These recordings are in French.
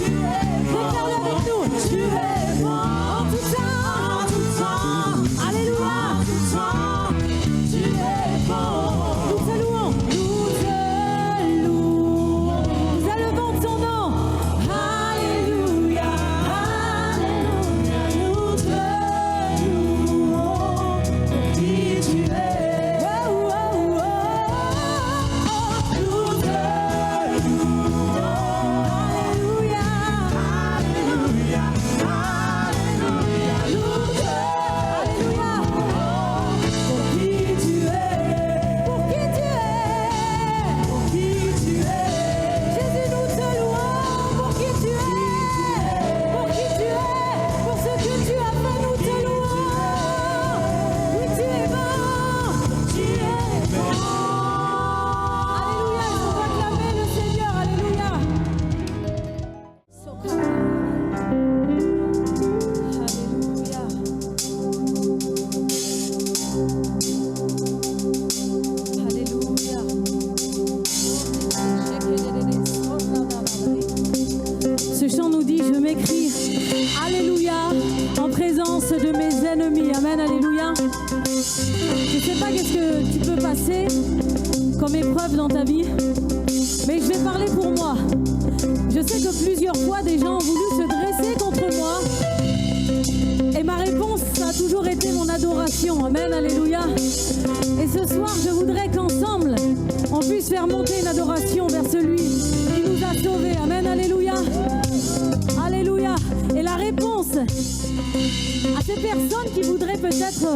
Déclare-le avec nous. Tu es bon en tout temps. Alléluia. Tu es bon. Nous te louons. Nous élevons ton nom. Alléluia. Nous te louons pour qui tu es. Nous te louons. Alléluia. Pour qui tu es. Jésus, nous te louons pour qui tu es. Pour qui tu es. Pour ce que tu as fait, nous te louons. Oui, tu es bon. Alléluia, il faut acclamer le Seigneur. Alléluia. Alléluia. Ce chant nous dit, je m'écris Alléluia en présence de mes ennemis. Amen, Alléluia. Je ne sais pas qu'est-ce que tu peux passer comme épreuve dans ta vie, mais je vais parler pour moi. Je sais que plusieurs fois des gens ont voulu se dresser contre moi, et ma réponse ça a toujours été mon adoration. Amen, Alléluia. Et ce soir je voudrais qu'ensemble on puisse faire monter une adoration vers celui qui nous a sauvés. Amen, Alléluia. Alléluia. Et la réponse à ces personnes qui voudraient peut-être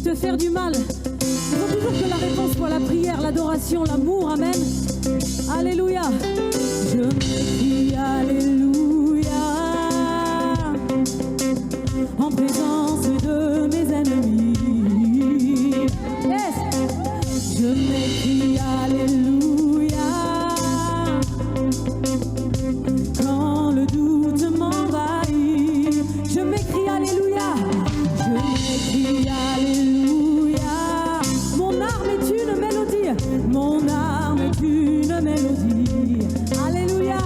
te faire du mal, il faut toujours que la réponse soit la prière, l'adoration, l'amour. Amen. Alléluia. Je me dis Alléluia en présence de mes ennemis. Yes. Je m'écris Alléluia quand le doute m'envahit. Je m'écris Alléluia. Je m'écris Alléluia. Mon arme est une mélodie. Mon arme est une mélodie. Alléluia.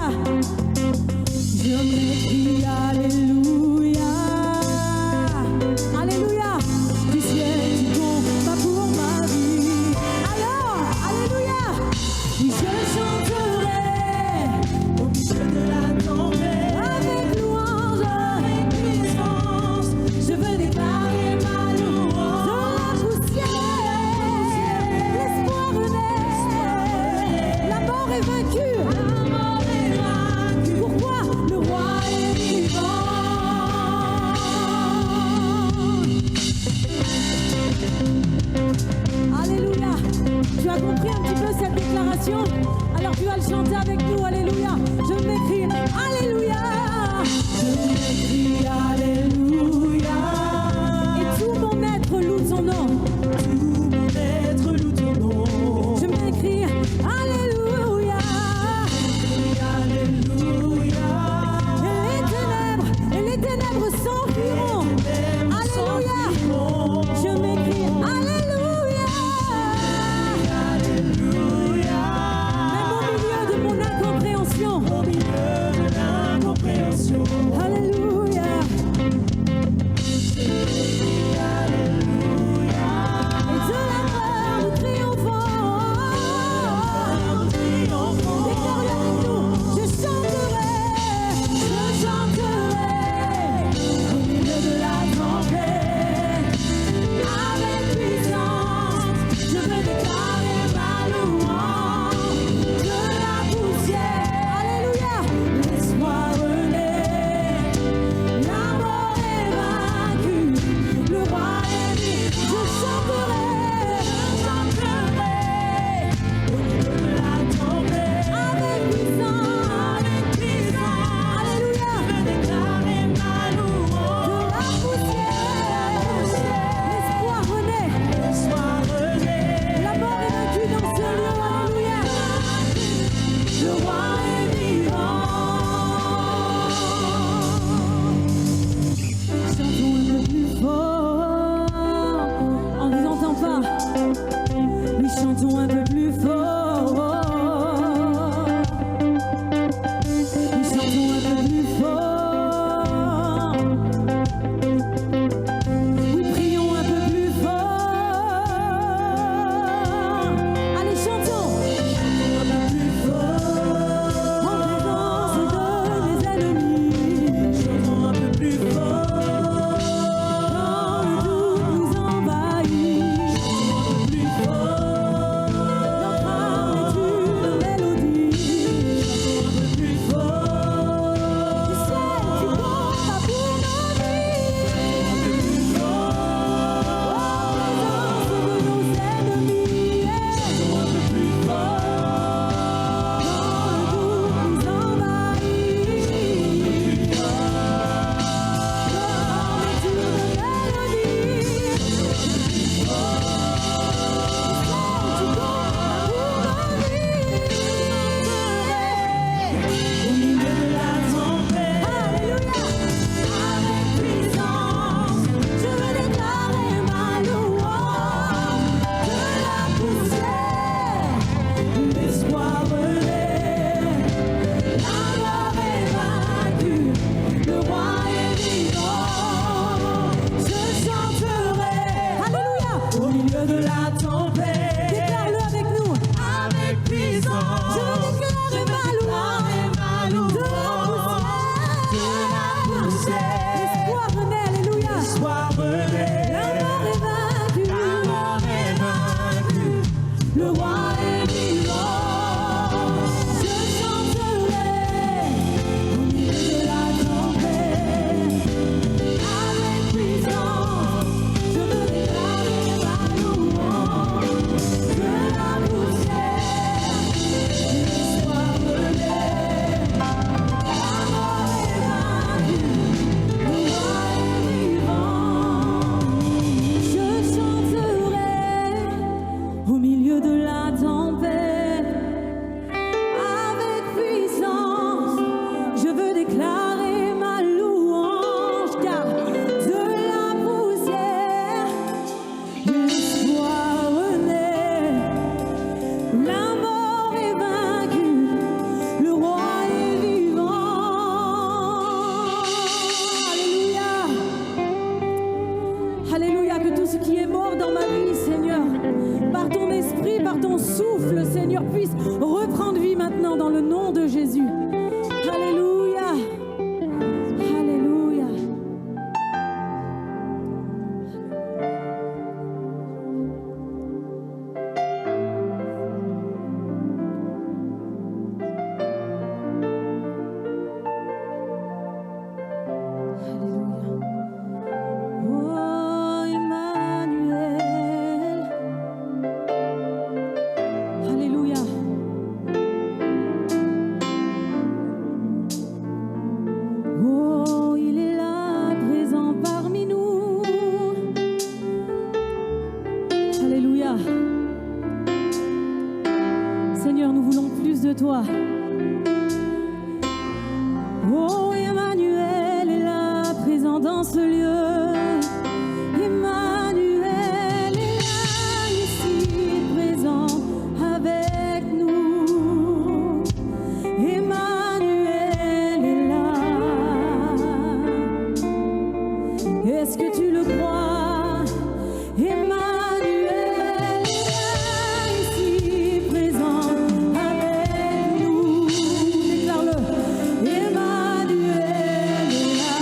dans ce lieu. Emmanuel est là, ici présent avec nous. Emmanuel est là. Est-ce que tu le crois? Emmanuel est là, ici présent avec nous. Déclare-le. Emmanuel est là.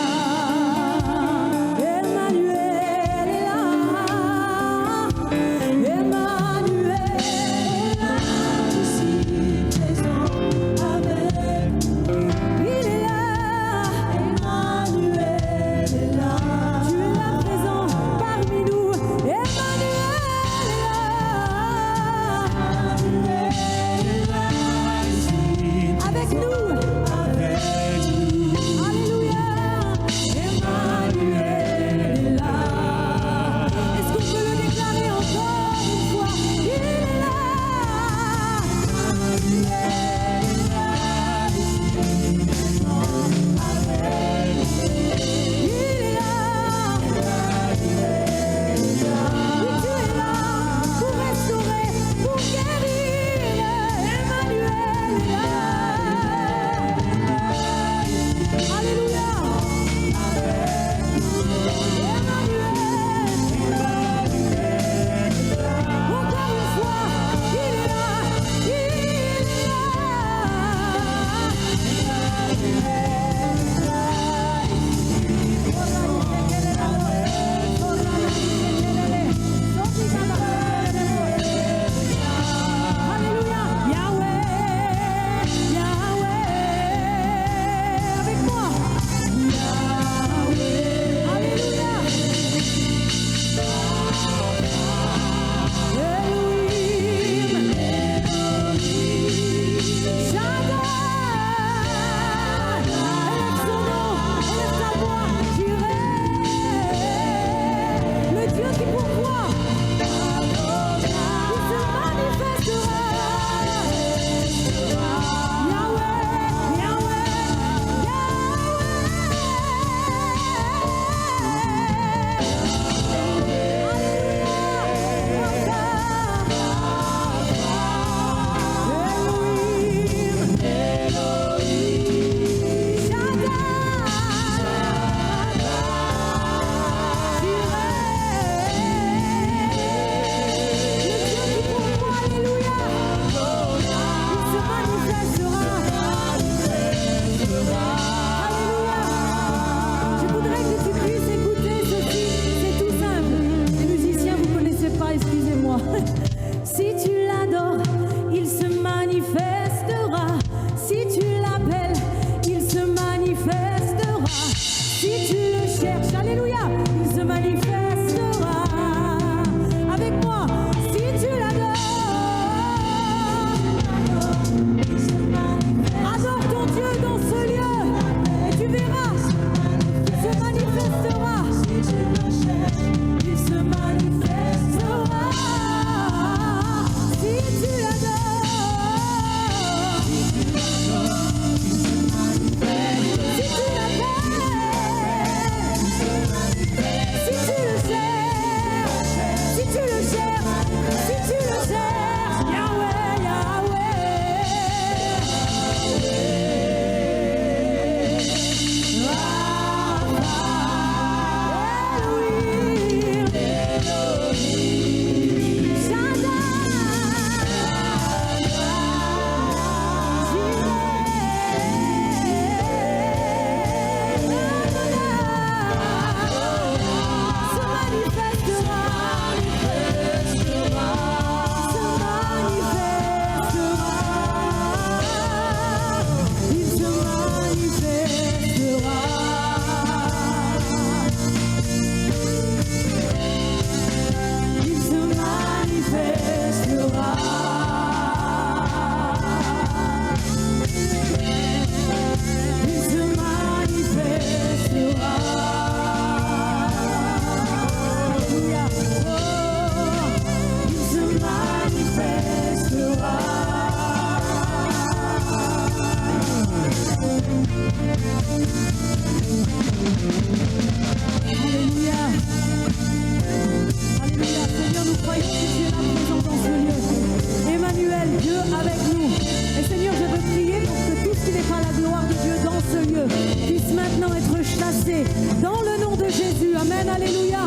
Jésus. Amen, alléluia.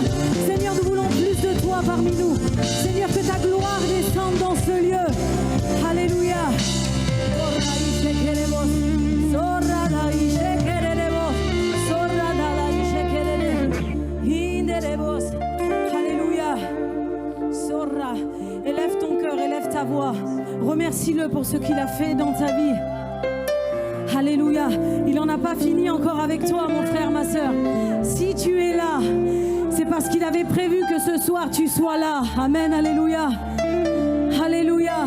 Seigneur, nous voulons plus de toi parmi nous. Seigneur, que ta gloire descende dans ce lieu. Alléluia. Alléluia. Élève ton cœur, élève ta voix. Remercie-le pour ce qu'il a fait dans ta vie. Alléluia. Il n'en a pas fini encore avec toi, mon frère, ma soeur. Si tu es là, c'est parce qu'il avait prévu que ce soir tu sois là. Amen, alléluia. Alléluia.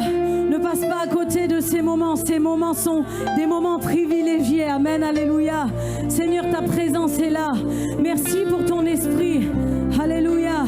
Ne passe pas à côté de ces moments. Ces moments sont des moments privilégiés. Amen, alléluia. Seigneur, ta présence est là. Merci pour ton esprit. Alléluia.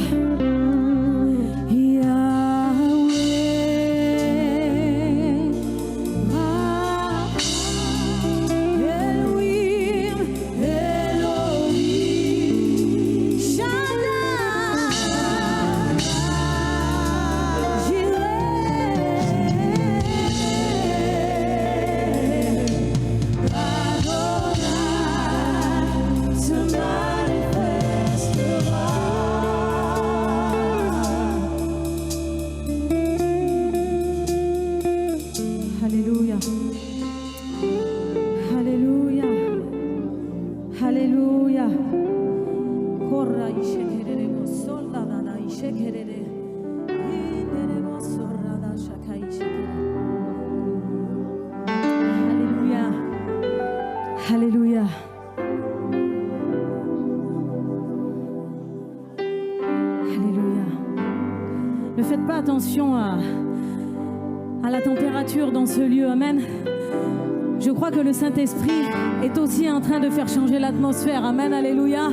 Alléluia. Alléluia. Ne faites pas attention à la température dans ce lieu. Amen. Je crois que le Saint-Esprit est aussi en train de faire changer l'atmosphère. Amen. Alléluia.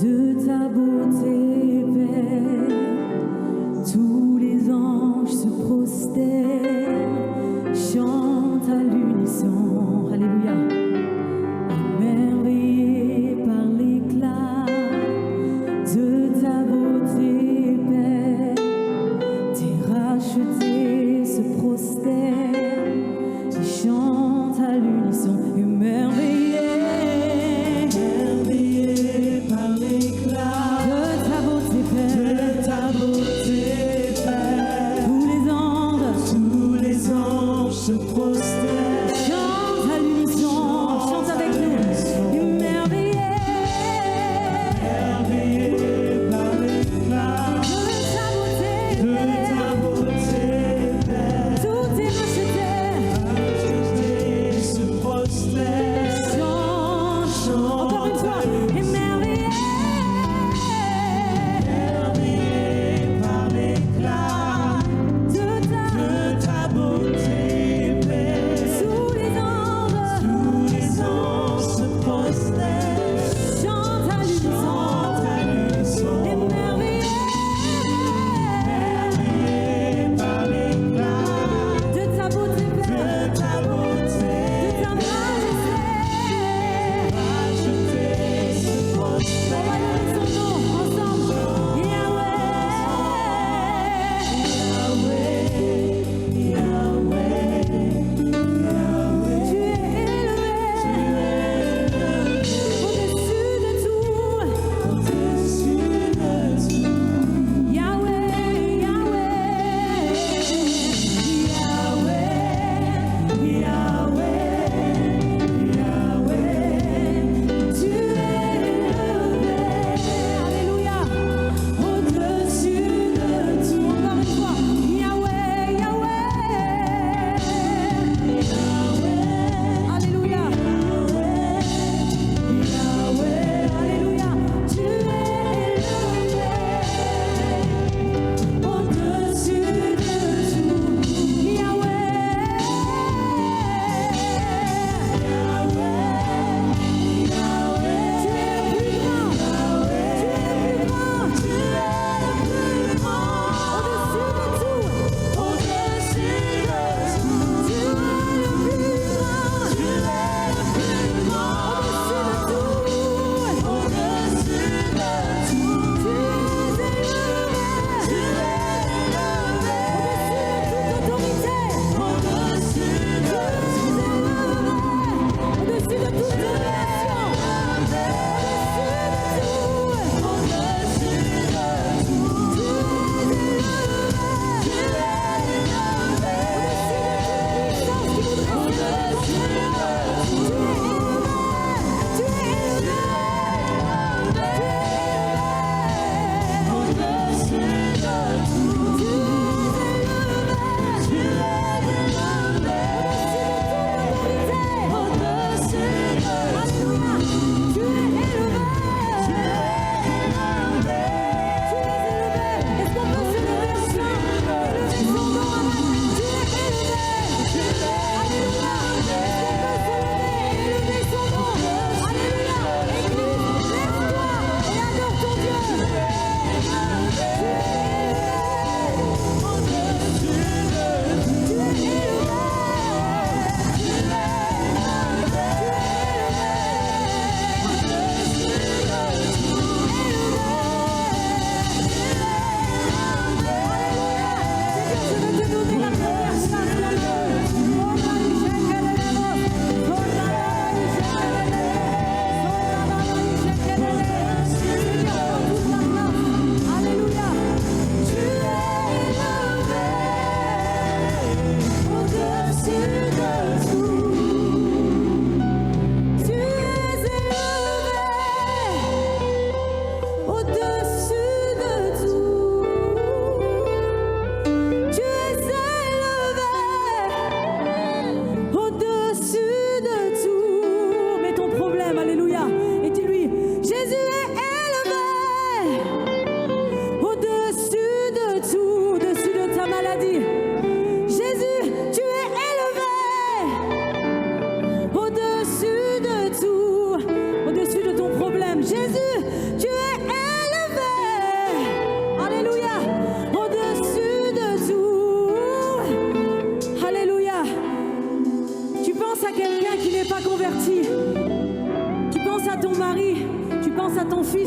De ta beauté, Père,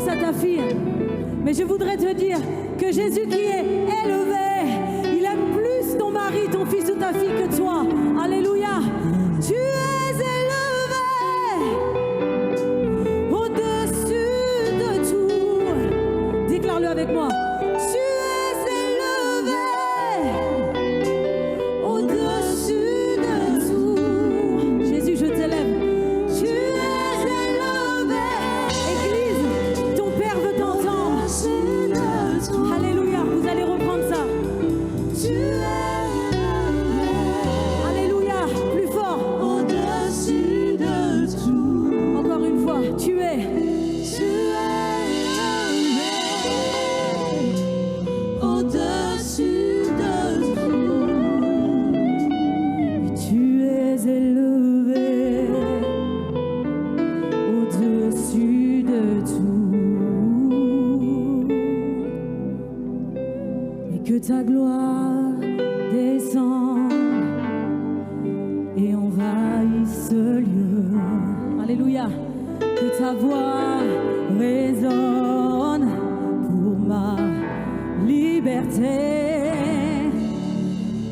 fils, à ta fille. Mais je voudrais te dire que Jésus qui est élevé, il aime plus ton mari, ton fils ou ta fille que toi. Alléluia. Tu es élevé au-dessus de tout. Déclare-le avec moi. Tu es élevé au-dessus de tout. Jésus, je t'élève. Tu es élevé. Église, ton Père veut t'entendre. Alléluia, vous allez reprendre ça. Tu es élevé. Alléluia, plus fort. Au-dessus de tout. Encore une fois, tu es. Tu es élevé. Au-dessus de tout. Tu es élevé. Au-dessus de tout. Et que ta gloire descende et envahisse ce lieu. Alléluia. Que ta voix résonne pour ma liberté.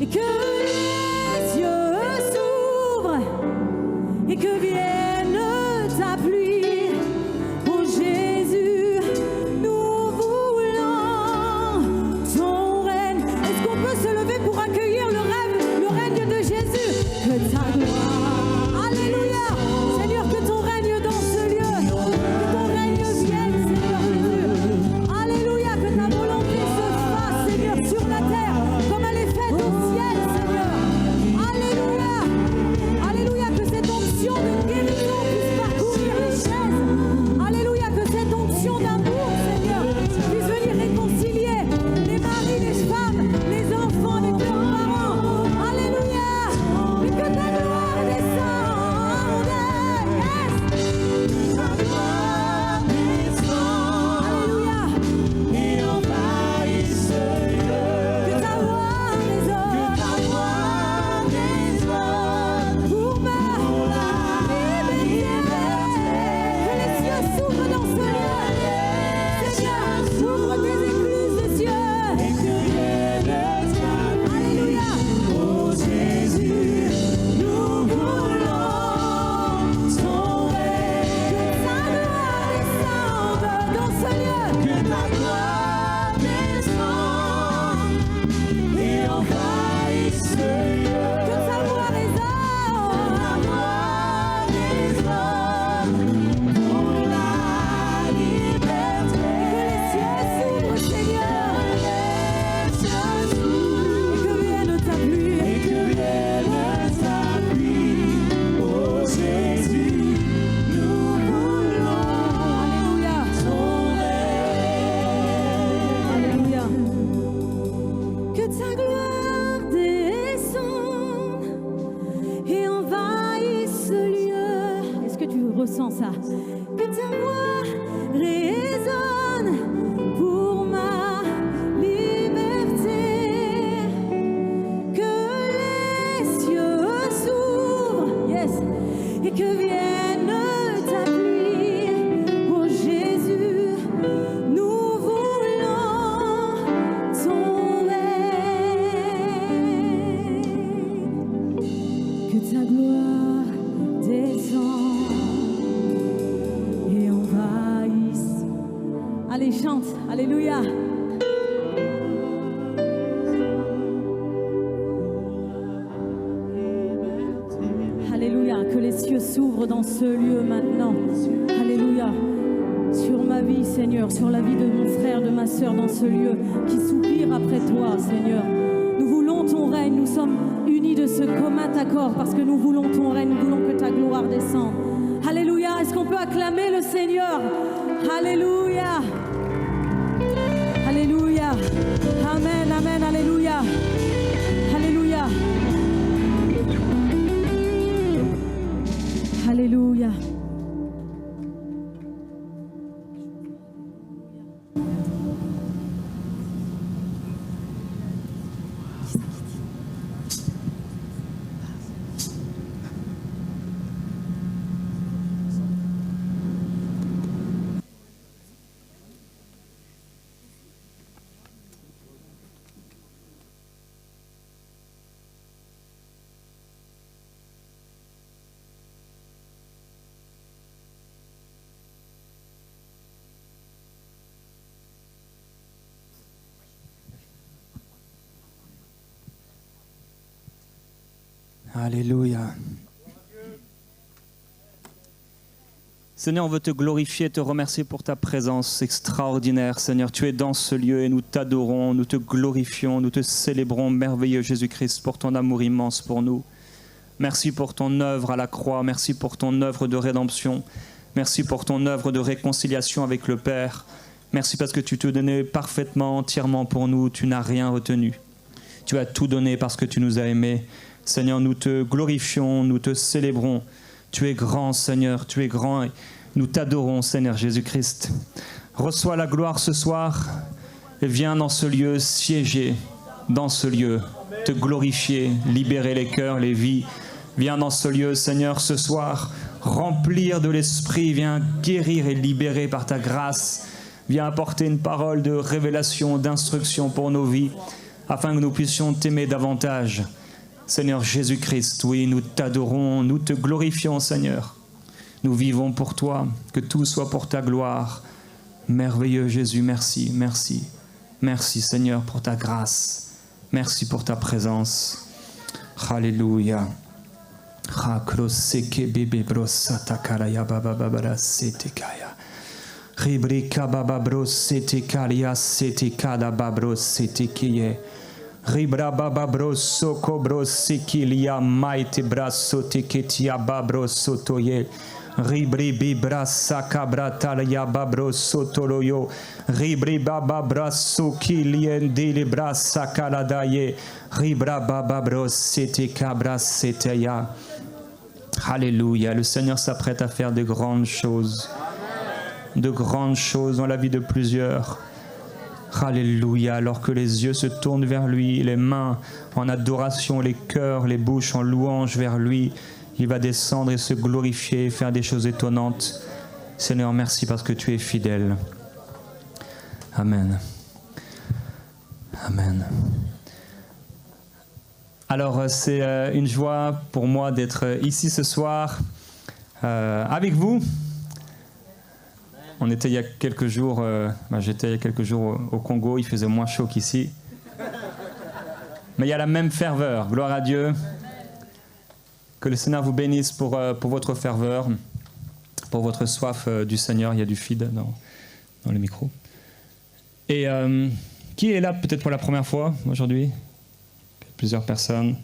Et que les cieux s'ouvrent et que vienne ta pluie. Oh Jésus, nous voulons ton règne. Est-ce qu'on peut se lever pour accueillir le règne de Jésus? Que ta gloire, alléluia. Seigneur, que ton règne dans ce lieu, que ton règne vienne, Seigneur Jésus. Alléluia, que ta volonté se fasse, Seigneur, sur la terre, comme elle est faite au ciel, Seigneur. Alléluia, alléluia, que cette onction de guérison puisse parcourir les chaises. Alléluia, que cette onction d'amour, Seigneur, puisse venir réconcilier les maris, les femmes, les enfants avec leurs parents. Alléluia, et que ta gloire descende. Yes. Ta gloire descende. Alléluia. Et envahisse ce lieu. Que ta voix résonne. Que ta voix résonne. Pour ma liberté. Que les cieux s'ouvrent dans ce lieu. Seigneur, ouvre tes écluses de cieux. Et que vienne ta alléluia. Oh Jésus, nous voulons ton règne. Que ta gloire descende dans ce lieu. Que ta gloire descende et envahisse ce lieu. Que ta voix résonne. Que ta voix résonne pour la liberté. Que les cieux s'ouvrent, Seigneur. Les cieux s'ouvrent. Et que vienne ta pluie. Et que vienne ta pluie. Oh Jésus, nous voulons alléluia ton règne. Alléluia. Que ta gloire descende et envahisse ce lieu. Est-ce que tu ressens ça? Que ta voix résonne pour ma liberté. Que les cieux s'ouvrent, yes, et que vienne ta pluie. Oh Jésus, nous voulons ton règne. Que ta gloire descende et envahisse. Allez, chante, alléluia. Alléluia, que les cieux s'ouvrent dans ce lieu maintenant. Alléluia. Sur ma vie, Seigneur, sur la vie de mon frère, de ma sœur dans ce lieu qui soupire après toi, Seigneur. Nous voulons ton règne, nous sommes unis de ce commun accord parce que nous voulons ton règne, nous voulons que ta gloire descende. Alléluia, est-ce qu'on peut acclamer le Seigneur? Alléluia. Alléluia. Amen, amen, alléluia. Alléluia. Alléluia. Alléluia. Seigneur, on veut te glorifier et te remercier pour ta présence extraordinaire. Seigneur, tu es dans ce lieu et nous t'adorons, nous te glorifions, nous te célébrons, merveilleux Jésus-Christ, pour ton amour immense pour nous. Merci pour ton œuvre à la croix, merci pour ton œuvre de rédemption, merci pour ton œuvre de réconciliation avec le Père. Merci parce que tu te donnais parfaitement, entièrement pour nous, tu n'as rien retenu. Tu as tout donné parce que tu nous as aimés. Seigneur, nous te glorifions, nous te célébrons. Tu es grand, Seigneur, tu es grand et nous t'adorons, Seigneur Jésus-Christ. Reçois la gloire ce soir et viens dans ce lieu siéger, dans ce lieu, te glorifier, libérer les cœurs, les vies. Viens dans ce lieu, Seigneur, ce soir, remplir de l'Esprit, viens guérir et libérer par ta grâce. Viens apporter une parole de révélation, d'instruction pour nos vies, afin que nous puissions t'aimer davantage. Seigneur Jésus-Christ, oui, nous t'adorons, nous te glorifions, Seigneur. Nous vivons pour toi, que tout soit pour ta gloire. Merveilleux Jésus, merci, merci. Merci, Seigneur, pour ta grâce. Merci pour ta présence. Alléluia. Ribrika bababros setekalia setekada babros setekiye. Ribra bababros sokobros sekilia maite braso teketia babros sotoye. Ribri bibra sakabra talia babros sotoloyo. Ribri bababras sokilien delibra sakaladaye. Ribra bababros setekabras seteya. Alléluia, le Seigneur s'apprête à faire de grandes choses. De grandes choses dans la vie de plusieurs. Alléluia, alors que les yeux se tournent vers lui, les mains en adoration, les cœurs, les bouches en louange vers lui, il va descendre et se glorifier, faire des choses étonnantes. Seigneur, merci parce que tu es fidèle. Amen. Amen. Alors, c'est une joie pour moi d'être ici ce soir avec vous. On était il y a quelques jours, j'étais il y a quelques jours au Congo, il faisait moins chaud qu'ici. Mais il y a la même ferveur, gloire à Dieu. Que le Seigneur vous bénisse pour votre ferveur, pour votre soif du Seigneur. Il y a du feed dans le micro. Et qui est là peut-être pour la première fois aujourd'hui? Plusieurs personnes.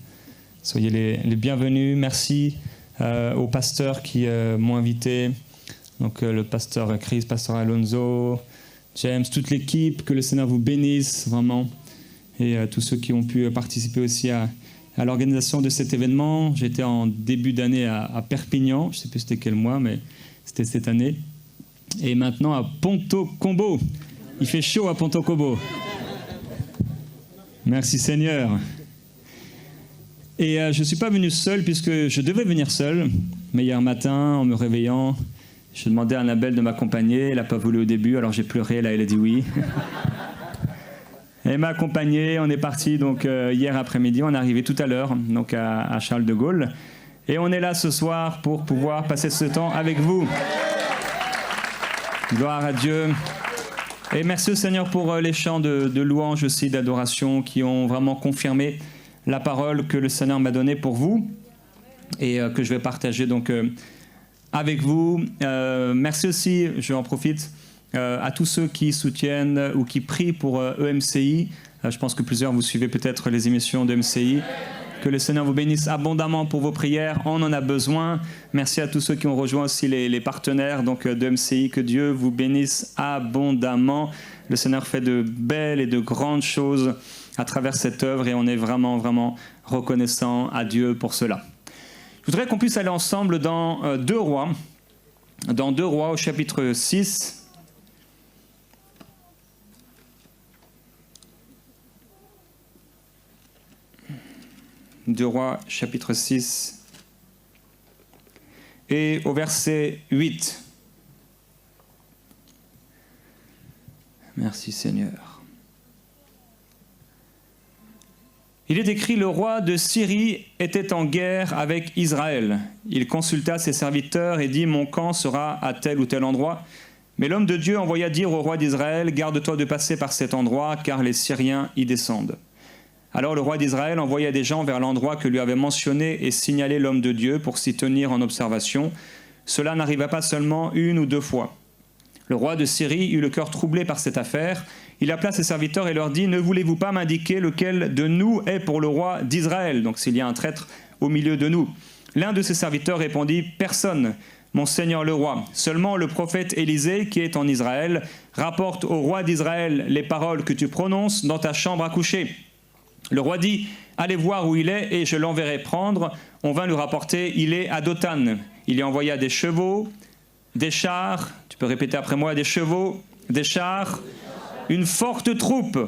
Soyez les bienvenus. Merci aux pasteurs qui m'ont invité. Donc le pasteur Chris, pasteur Alonso, James, toute l'équipe, que le Seigneur vous bénisse vraiment. Et tous ceux qui ont pu participer aussi à l'organisation de cet événement. J'étais en début d'année à Perpignan, je ne sais plus c'était quel mois, mais c'était cette année. Et maintenant à Ponto Combo. Il fait chaud à Ponto Combo. Merci Seigneur. Et je ne suis pas venu seul puisque je devais venir seul. Mais hier matin, en me réveillant, je demandais à Annabelle de m'accompagner. Elle n'a pas voulu au début, alors j'ai pleuré. Là, elle a dit oui. Elle m'a accompagné. On est parti donc hier après-midi. On est arrivé tout à l'heure donc à Charles de Gaulle. Et on est là ce soir pour pouvoir passer ce temps avec vous. Gloire à Dieu. Et merci au Seigneur pour les chants de louange aussi, d'adoration, qui ont vraiment confirmé la parole que le Seigneur m'a donnée pour vous et que je vais partager donc avec vous. Merci aussi, je en profite, à tous ceux qui soutiennent ou qui prient pour EMCI. Je pense que plusieurs vous suivez peut-être les émissions d'EMCI. Que le Seigneur vous bénisse abondamment pour vos prières. On en a besoin. Merci à tous ceux qui ont rejoint aussi les partenaires donc, d'EMCI. Que Dieu vous bénisse abondamment. Le Seigneur fait de belles et de grandes choses à travers cette œuvre et on est vraiment, vraiment reconnaissant à Dieu pour cela. Je voudrais qu'on puisse aller ensemble dans 2 Rois. Dans 2 Rois au chapitre 6. 2 Rois, chapitre 6, et au verset 8. Merci Seigneur. Il est écrit, le roi de Syrie était en guerre avec Israël. Il consulta ses serviteurs et dit, mon camp sera à tel ou tel endroit. Mais l'homme de Dieu envoya dire au roi d'Israël, garde-toi de passer par cet endroit, car les Syriens y descendent. Alors le roi d'Israël envoya des gens vers l'endroit que lui avait mentionné et signalé l'homme de Dieu pour s'y tenir en observation. Cela n'arriva pas seulement une ou deux fois. Le roi de Syrie eut le cœur troublé par cette affaire. Il appela ses serviteurs et leur dit « Ne voulez-vous pas m'indiquer lequel de nous est pour le roi d'Israël ?» Donc s'il y a un traître au milieu de nous. L'un de ses serviteurs répondit « Personne, mon seigneur le roi. Seulement le prophète Élisée, qui est en Israël, rapporte au roi d'Israël les paroles que tu prononces dans ta chambre à coucher. » Le roi dit « Allez voir où il est et je l'enverrai prendre. » On vint lui rapporter « Il est à Dothan. » Il y envoya des chevaux, des chars, tu peux répéter après moi, des chevaux, des chars, une forte troupe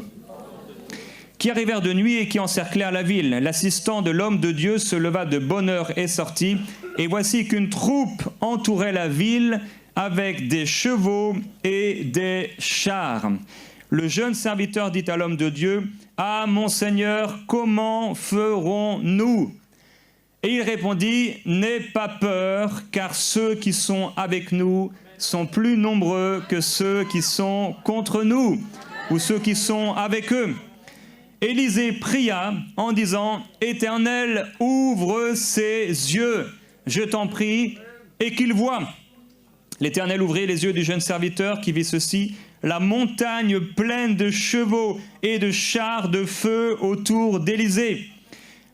qui arrivèrent de nuit et qui encerclèrent la ville. L'assistant de l'homme de Dieu se leva de bonne heure et sortit, et voici qu'une troupe entourait la ville avec des chevaux et des chars. Le jeune serviteur dit à l'homme de Dieu, « Ah, mon Seigneur, comment ferons-nous » Et il répondit, « N'aie pas peur, car ceux qui sont avec nous sont plus nombreux que ceux qui sont contre nous, ou ceux qui sont avec eux. » Élisée pria en disant, « Éternel, ouvre ses yeux, je t'en prie, et qu'il voie. » L'Éternel ouvrit les yeux du jeune serviteur qui vit ceci, la montagne pleine de chevaux et de chars de feu autour d'Élisée.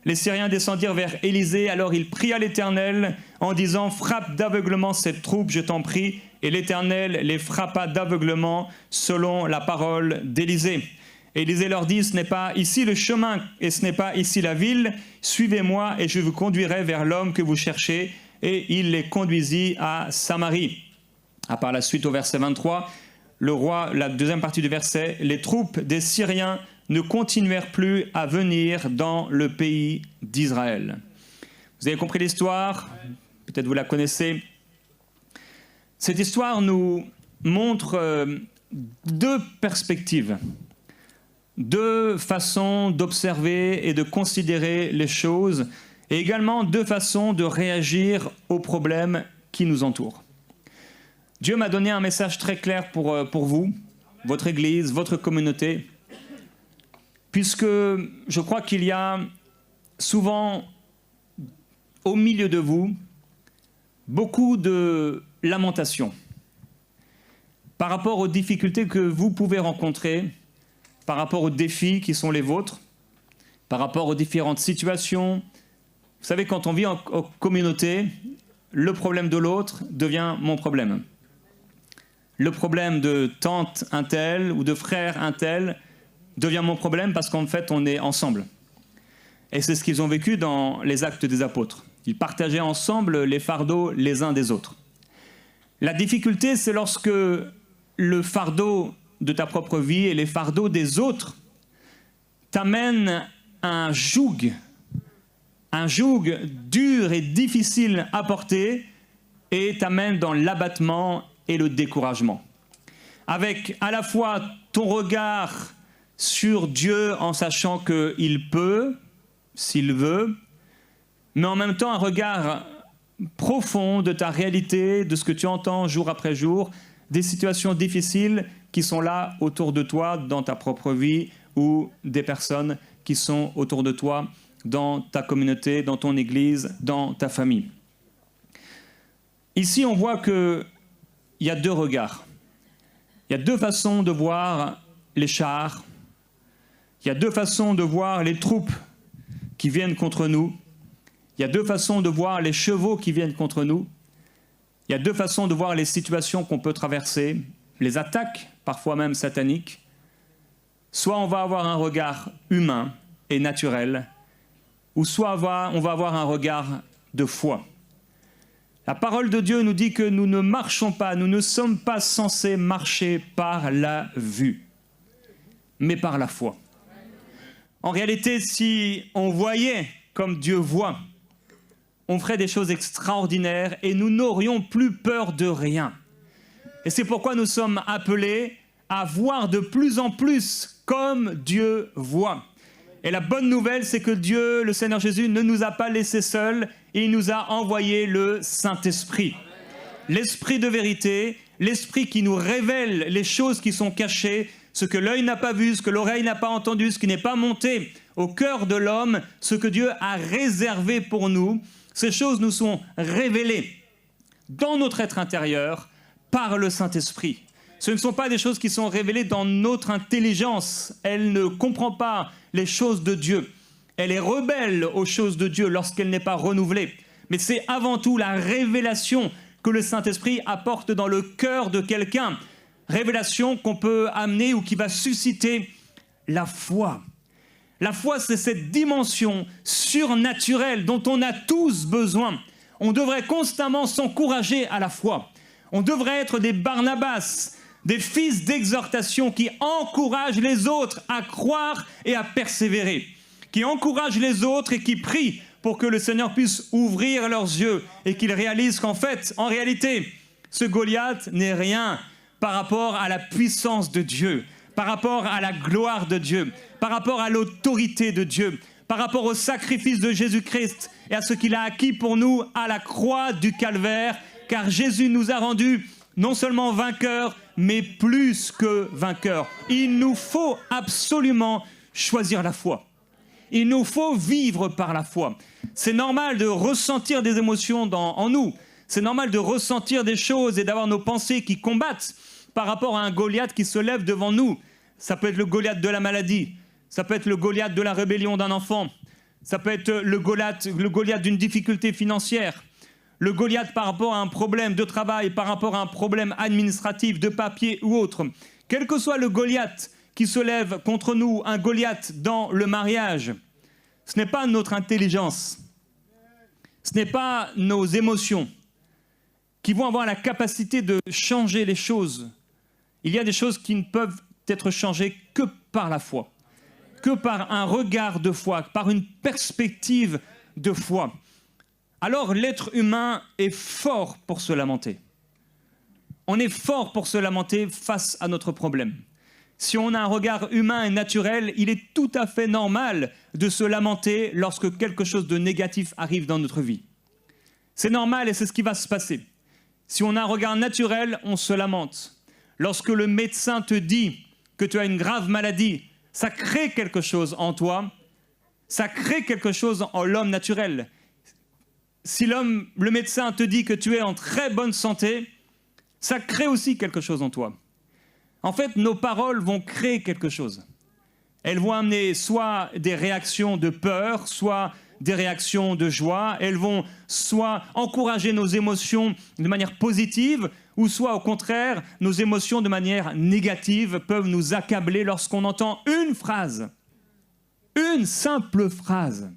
Les Syriens descendirent vers Élisée, alors il pria l'Éternel en disant « Frappe d'aveuglement cette troupe, je t'en prie. » Et l'Éternel les frappa d'aveuglement selon la parole d'Élisée. Élisée leur dit « Ce n'est pas ici le chemin et ce n'est pas ici la ville. Suivez-moi et je vous conduirai vers l'homme que vous cherchez. » Et il les conduisit à Samarie. Par la suite, au verset 23, le roi, la deuxième partie du verset, les troupes des Syriens ne continuèrent plus à venir dans le pays d'Israël. Vous avez compris l'histoire? Peut-être vous la connaissez. Cette histoire nous montre deux perspectives, deux façons d'observer et de considérer les choses, et également deux façons de réagir aux problèmes qui nous entourent. Dieu m'a donné un message très clair pour vous, votre Église, votre communauté, puisque je crois qu'il y a souvent au milieu de vous beaucoup de lamentations par rapport aux difficultés que vous pouvez rencontrer, par rapport aux défis qui sont les vôtres, par rapport aux différentes situations. Vous savez, quand on vit en communauté, le problème de l'autre devient mon problème. Le problème de tante un tel ou de frère un tel devient mon problème parce qu'en fait, on est ensemble. Et c'est ce qu'ils ont vécu dans les Actes des Apôtres. Ils partageaient ensemble les fardeaux les uns des autres. La difficulté, c'est lorsque le fardeau de ta propre vie et les fardeaux des autres t'amènent un joug dur et difficile à porter et t'amènent dans l'abattement et le découragement. Avec à la fois ton regard sur Dieu en sachant qu'il peut, s'il veut, mais en même temps un regard profond de ta réalité, de ce que tu entends jour après jour, des situations difficiles qui sont là autour de toi dans ta propre vie ou des personnes qui sont autour de toi dans ta communauté, dans ton église, dans ta famille. Ici, on voit qu'il y a deux regards. Il y a deux façons de voir les chars. Il y a deux façons de voir les troupes qui viennent contre nous. Il y a deux façons de voir les chevaux qui viennent contre nous. Il y a deux façons de voir les situations qu'on peut traverser, les attaques, parfois même sataniques. Soit on va avoir un regard humain et naturel, ou soit on va avoir un regard de foi. La parole de Dieu nous dit que nous ne marchons pas, nous ne sommes pas censés marcher par la vue, mais par la foi. En réalité, si on voyait comme Dieu voit, on ferait des choses extraordinaires et nous n'aurions plus peur de rien. Et c'est pourquoi nous sommes appelés à voir de plus en plus comme Dieu voit. Et la bonne nouvelle, c'est que Dieu, le Seigneur Jésus, ne nous a pas laissés seuls, il nous a envoyé le Saint-Esprit. L'Esprit de vérité, l'Esprit qui nous révèle les choses qui sont cachées, ce que l'œil n'a pas vu, ce que l'oreille n'a pas entendu, ce qui n'est pas monté au cœur de l'homme, ce que Dieu a réservé pour nous, ces choses nous sont révélées dans notre être intérieur par le Saint-Esprit. Ce ne sont pas des choses qui sont révélées dans notre intelligence. Elle ne comprend pas les choses de Dieu. Elle est rebelle aux choses de Dieu lorsqu'elle n'est pas renouvelée. Mais c'est avant tout la révélation que le Saint-Esprit apporte dans le cœur de quelqu'un. Révélation qu'on peut amener ou qui va susciter la foi. La foi, c'est cette dimension surnaturelle dont on a tous besoin. On devrait constamment s'encourager à la foi. On devrait être des Barnabas, des fils d'exhortation qui encouragent les autres à croire et à persévérer, qui encouragent les autres et qui prient pour que le Seigneur puisse ouvrir leurs yeux et qu'ils réalisent qu'en fait, en réalité, ce Goliath n'est rien par rapport à la puissance de Dieu, par rapport à la gloire de Dieu, par rapport à l'autorité de Dieu, par rapport au sacrifice de Jésus-Christ et à ce qu'il a acquis pour nous à la croix du Calvaire, car Jésus nous a rendus non seulement vainqueurs, mais plus que vainqueurs. Il nous faut absolument choisir la foi. Il nous faut vivre par la foi. C'est normal de ressentir des émotions en nous. C'est normal de ressentir des choses et d'avoir nos pensées qui combattent par rapport à un Goliath qui se lève devant nous. Ça peut être le Goliath de la maladie. Ça peut être le Goliath de la rébellion d'un enfant. Ça peut être le Goliath d'une difficulté financière. Le Goliath par rapport à un problème de travail, par rapport à un problème administratif, de papier ou autre. Quel que soit le Goliath qui se lève contre nous, un Goliath dans le mariage, ce n'est pas notre intelligence, ce n'est pas nos émotions qui vont avoir la capacité de changer les choses. Il y a des choses qui ne peuvent être changées que par la foi, que par un regard de foi, par une perspective de foi. Alors l'être humain est fort pour se lamenter. On est fort pour se lamenter face à notre problème. Si on a un regard humain et naturel, il est tout à fait normal de se lamenter lorsque quelque chose de négatif arrive dans notre vie. C'est normal et c'est ce qui va se passer. Si on a un regard naturel, on se lamente. Lorsque le médecin te dit que tu as une grave maladie, ça crée quelque chose en toi, ça crée quelque chose en l'homme naturel. Si le médecin te dit que tu es en très bonne santé, ça crée aussi quelque chose en toi. En fait, nos paroles vont créer quelque chose. Elles vont amener soit des réactions de peur, soit des réactions de joie. Elles vont soit encourager nos émotions de manière positive, ou soit au contraire, nos émotions de manière négative peuvent nous accabler lorsqu'on entend une phrase, une simple phrase,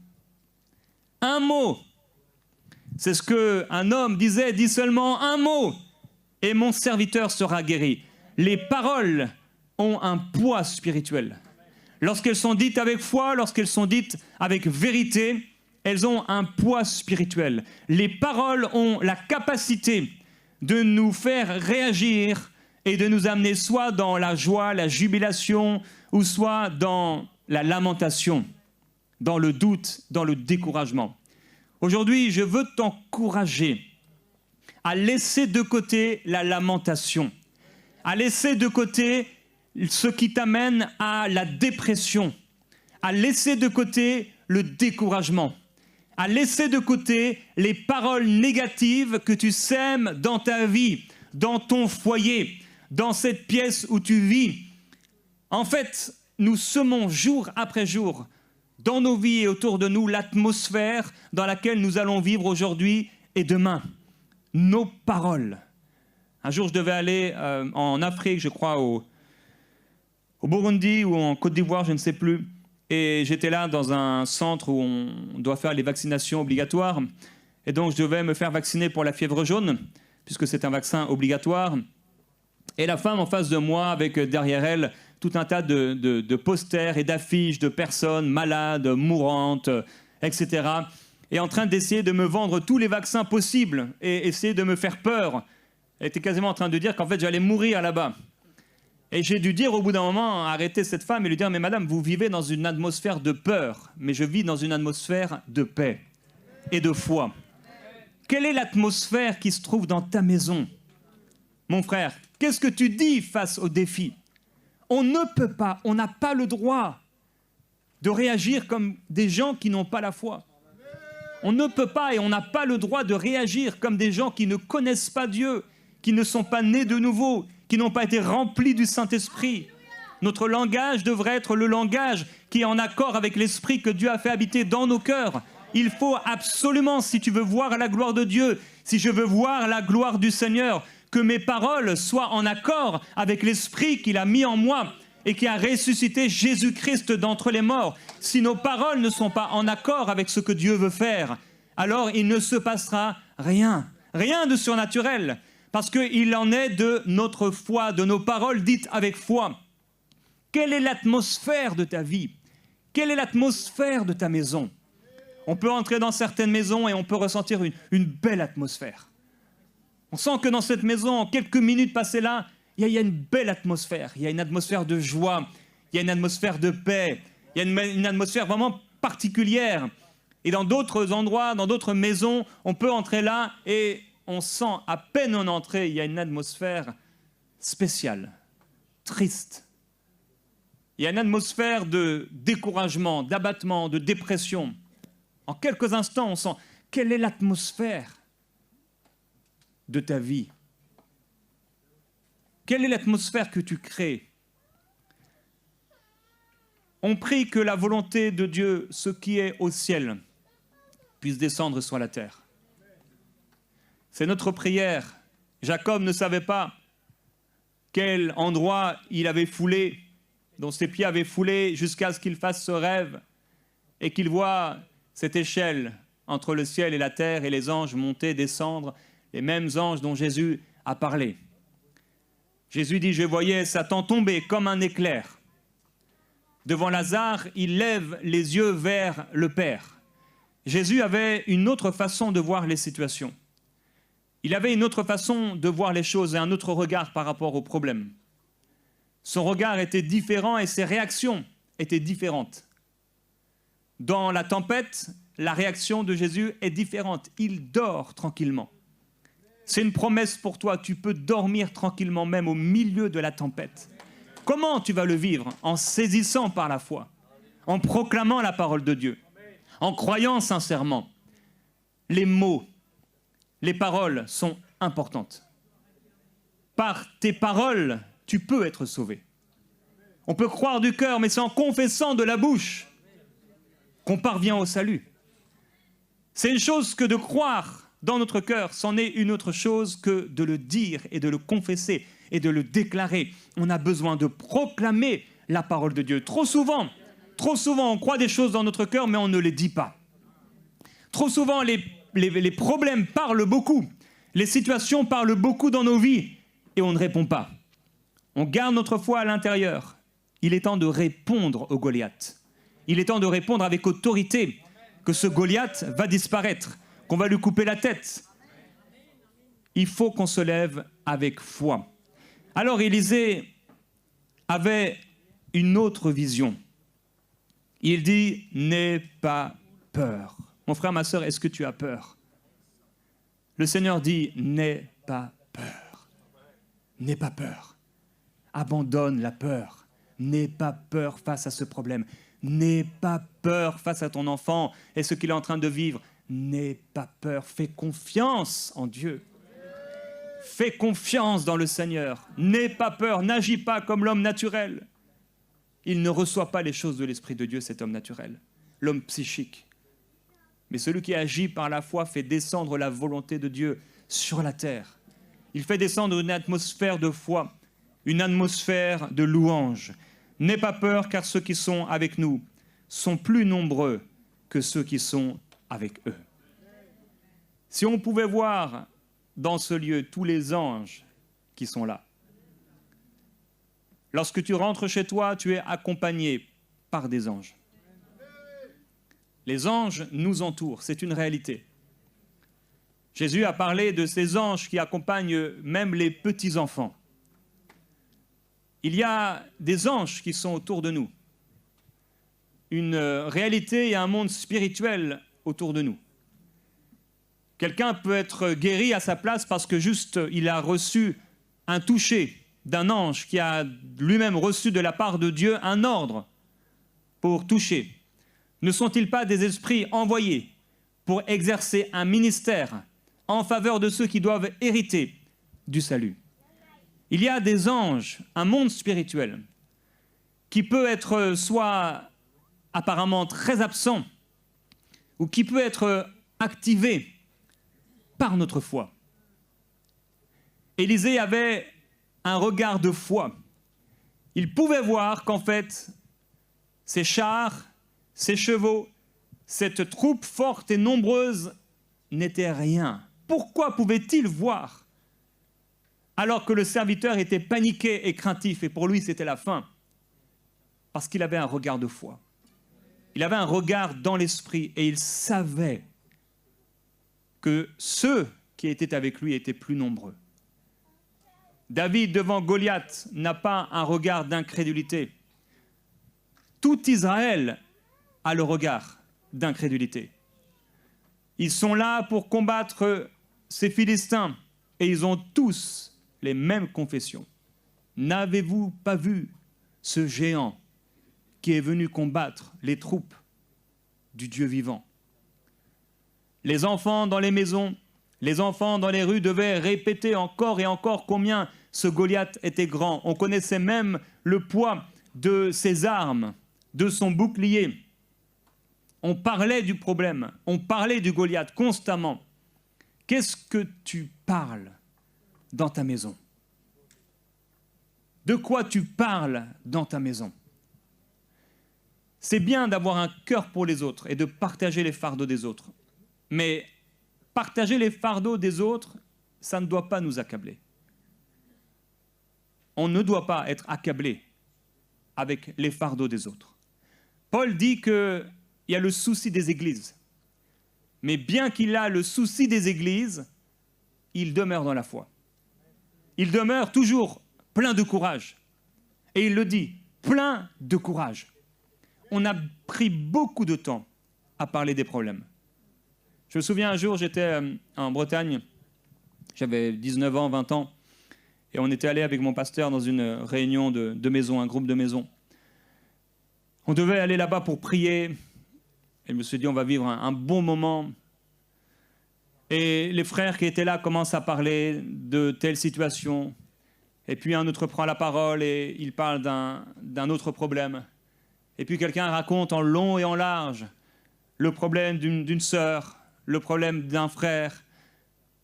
un mot. C'est ce qu'un homme disait, dit seulement un mot, et mon serviteur sera guéri. Les paroles ont un poids spirituel. Lorsqu'elles sont dites avec foi, lorsqu'elles sont dites avec vérité, elles ont un poids spirituel. Les paroles ont la capacité de nous faire réagir et de nous amener soit dans la joie, la jubilation, ou soit dans la lamentation, dans le doute, dans le découragement. Aujourd'hui, je veux t'encourager à laisser de côté la lamentation, à laisser de côté ce qui t'amène à la dépression, à laisser de côté le découragement, à laisser de côté les paroles négatives que tu sèmes dans ta vie, dans ton foyer, dans cette pièce où tu vis. En fait, nous semons jour après jour dans nos vies et autour de nous l'atmosphère dans laquelle nous allons vivre aujourd'hui et demain. Nos paroles. Un jour, je devais aller en Afrique, je crois, au Burundi ou en Côte d'Ivoire, je ne sais plus. Et j'étais là dans un centre où on doit faire les vaccinations obligatoires. Et donc, je devais me faire vacciner pour la fièvre jaune, puisque c'est un vaccin obligatoire. Et la femme en face de moi, avec derrière elle tout un tas de posters et d'affiches de personnes malades, mourantes, etc. Et en train d'essayer de me vendre tous les vaccins possibles et essayer de me faire peur. Elle était quasiment en train de dire qu'en fait, j'allais mourir là-bas. Et j'ai dû dire au bout d'un moment, arrêter cette femme et lui dire « Mais madame, vous vivez dans une atmosphère de peur, mais je vis dans une atmosphère de paix et de foi. » Quelle est l'atmosphère qui se trouve dans ta maison ? Mon frère, qu'est-ce que tu dis face aux défis ? On ne peut pas, on n'a pas le droit de réagir comme des gens qui n'ont pas la foi. On ne peut pas et on n'a pas le droit de réagir comme des gens qui ne connaissent pas Dieu, qui ne sont pas nés de nouveau, qui n'ont pas été remplis du Saint-Esprit. Notre langage devrait être le langage qui est en accord avec l'Esprit que Dieu a fait habiter dans nos cœurs. Il faut absolument, si tu veux voir la gloire de Dieu, si je veux voir la gloire du Seigneur, que mes paroles soient en accord avec l'Esprit qu'il a mis en moi et qui a ressuscité Jésus-Christ d'entre les morts. Si nos paroles ne sont pas en accord avec ce que Dieu veut faire, alors il ne se passera rien, rien de surnaturel, parce qu'il en est de notre foi, de nos paroles dites avec foi. Quelle est l'atmosphère de ta vie? Quelle est l'atmosphère de ta maison? On peut entrer dans certaines maisons et on peut ressentir une belle atmosphère. On sent que dans cette maison, en quelques minutes passées là, il y a une belle atmosphère. Il y a une atmosphère de joie, il y a une atmosphère de paix, il y a une atmosphère vraiment particulière. Et dans d'autres endroits, dans d'autres maisons, on peut entrer là et on sent, à peine en entrée, il y a une atmosphère spéciale, triste. Il y a une atmosphère de découragement, d'abattement, de dépression. En quelques instants, on sent quelle est l'atmosphère de ta vie. Quelle est l'atmosphère que tu crées? On prie que la volonté de Dieu, ce qui est au ciel, puisse descendre sur la terre. C'est notre prière. Jacob ne savait pas quel endroit il avait foulé, dont ses pieds avaient foulé jusqu'à ce qu'il fasse ce rêve et qu'il voit cette échelle entre le ciel et la terre et les anges monter, descendre, les mêmes anges dont Jésus a parlé. Jésus dit, je voyais Satan tomber comme un éclair. Devant Lazare, il lève les yeux vers le Père. Jésus avait une autre façon de voir les situations. Il avait une autre façon de voir les choses et un autre regard par rapport aux problèmes. Son regard était différent et ses réactions étaient différentes. Dans la tempête, la réaction de Jésus est différente. Il dort tranquillement. C'est une promesse pour toi. Tu peux dormir tranquillement même au milieu de la tempête. Comment tu vas le vivre? En saisissant par la foi, en proclamant la parole de Dieu, en croyant sincèrement. Les mots, les paroles sont importantes. Par tes paroles, tu peux être sauvé. On peut croire du cœur, mais c'est en confessant de la bouche qu'on parvient au salut. C'est une chose que de croire dans notre cœur, c'en est une autre chose que de le dire et de le confesser et de le déclarer. On a besoin de proclamer la parole de Dieu. Trop souvent, on croit des choses dans notre cœur, mais on ne les dit pas. Trop souvent, les problèmes parlent beaucoup, les situations parlent beaucoup dans nos vies, et on ne répond pas. On garde notre foi à l'intérieur. Il est temps de répondre au Goliath. Il est temps de répondre avec autorité que ce Goliath va disparaître, qu'on va lui couper la tête. Il faut qu'on se lève avec foi. Alors Élisée avait une autre vision. Il dit, n'aie pas peur. Mon frère, ma sœur, est-ce que tu as peur? Le Seigneur dit, n'aie pas peur. N'aie pas peur. Abandonne la peur. N'aie pas peur face à ce problème. N'aie pas peur face à ton enfant et ce qu'il est en train de vivre. N'aie pas peur. Fais confiance en Dieu. Fais confiance dans le Seigneur. N'aie pas peur. N'agis pas comme l'homme naturel. Il ne reçoit pas les choses de l'Esprit de Dieu, cet homme naturel, l'homme psychique. Mais celui qui agit par la foi fait descendre la volonté de Dieu sur la terre. Il fait descendre une atmosphère de foi, une atmosphère de louange. N'aie pas peur, car ceux qui sont avec nous sont plus nombreux que ceux qui sont avec eux. Si on pouvait voir dans ce lieu tous les anges qui sont là. Lorsque tu rentres chez toi, tu es accompagné par des anges. Les anges nous entourent, c'est une réalité. Jésus a parlé de ces anges qui accompagnent même les petits-enfants. Il y a des anges qui sont autour de nous. Une réalité et un monde spirituel autour de nous. Quelqu'un peut être guéri à sa place parce que juste il a reçu un toucher d'un ange qui a lui-même reçu de la part de Dieu un ordre pour toucher? Ne sont-ils pas des esprits envoyés pour exercer un ministère en faveur de ceux qui doivent hériter du salut? Il y a des anges, un monde spirituel, qui peut être soit apparemment très absent, ou qui peut être activé par notre foi. Élisée avait un regard de foi. Il pouvait voir qu'en fait, ces chars, ces chevaux, cette troupe forte et nombreuse n'étaient rien. Pourquoi pouvait-il voir alors que le serviteur était paniqué et craintif et pour lui c'était la fin? Parce qu'il avait un regard de foi. Il avait un regard dans l'esprit et il savait que ceux qui étaient avec lui étaient plus nombreux. David, devant Goliath, n'a pas un regard d'incrédulité. Tout Israël a le regard d'incrédulité. Ils sont là pour combattre ces Philistins et ils ont tous les mêmes confessions. N'avez-vous pas vu ce géant qui est venu combattre les troupes du Dieu vivant? Les enfants dans les maisons, les enfants dans les rues devaient répéter encore et encore combien ce Goliath était grand. On connaissait même le poids de ses armes, de son bouclier. On parlait du problème, on parlait du Goliath constamment. Qu'est-ce que tu parles dans ta maison? De quoi tu parles dans ta maison? C'est bien d'avoir un cœur pour les autres et de partager les fardeaux des autres. Mais partager les fardeaux des autres, ça ne doit pas nous accabler. On ne doit pas être accablé avec les fardeaux des autres. Paul dit qu'il y a le souci des églises. Mais bien qu'il a le souci des églises, il demeure dans la foi. Il demeure toujours plein de courage. Et il le dit, plein de courage. On a pris beaucoup de temps à parler des problèmes. Je me souviens un jour, j'étais en Bretagne, j'avais 19 ans, 20 ans, et on était allé avec mon pasteur dans une réunion de maison, un groupe de maison. On devait aller là-bas pour prier, et je me suis dit, on va vivre un bon moment. Et les frères qui étaient là commencent à parler de telle situation, et puis un autre prend la parole et il parle d'un autre problème. Et puis quelqu'un raconte en long et en large le problème d'une sœur, le problème d'un frère.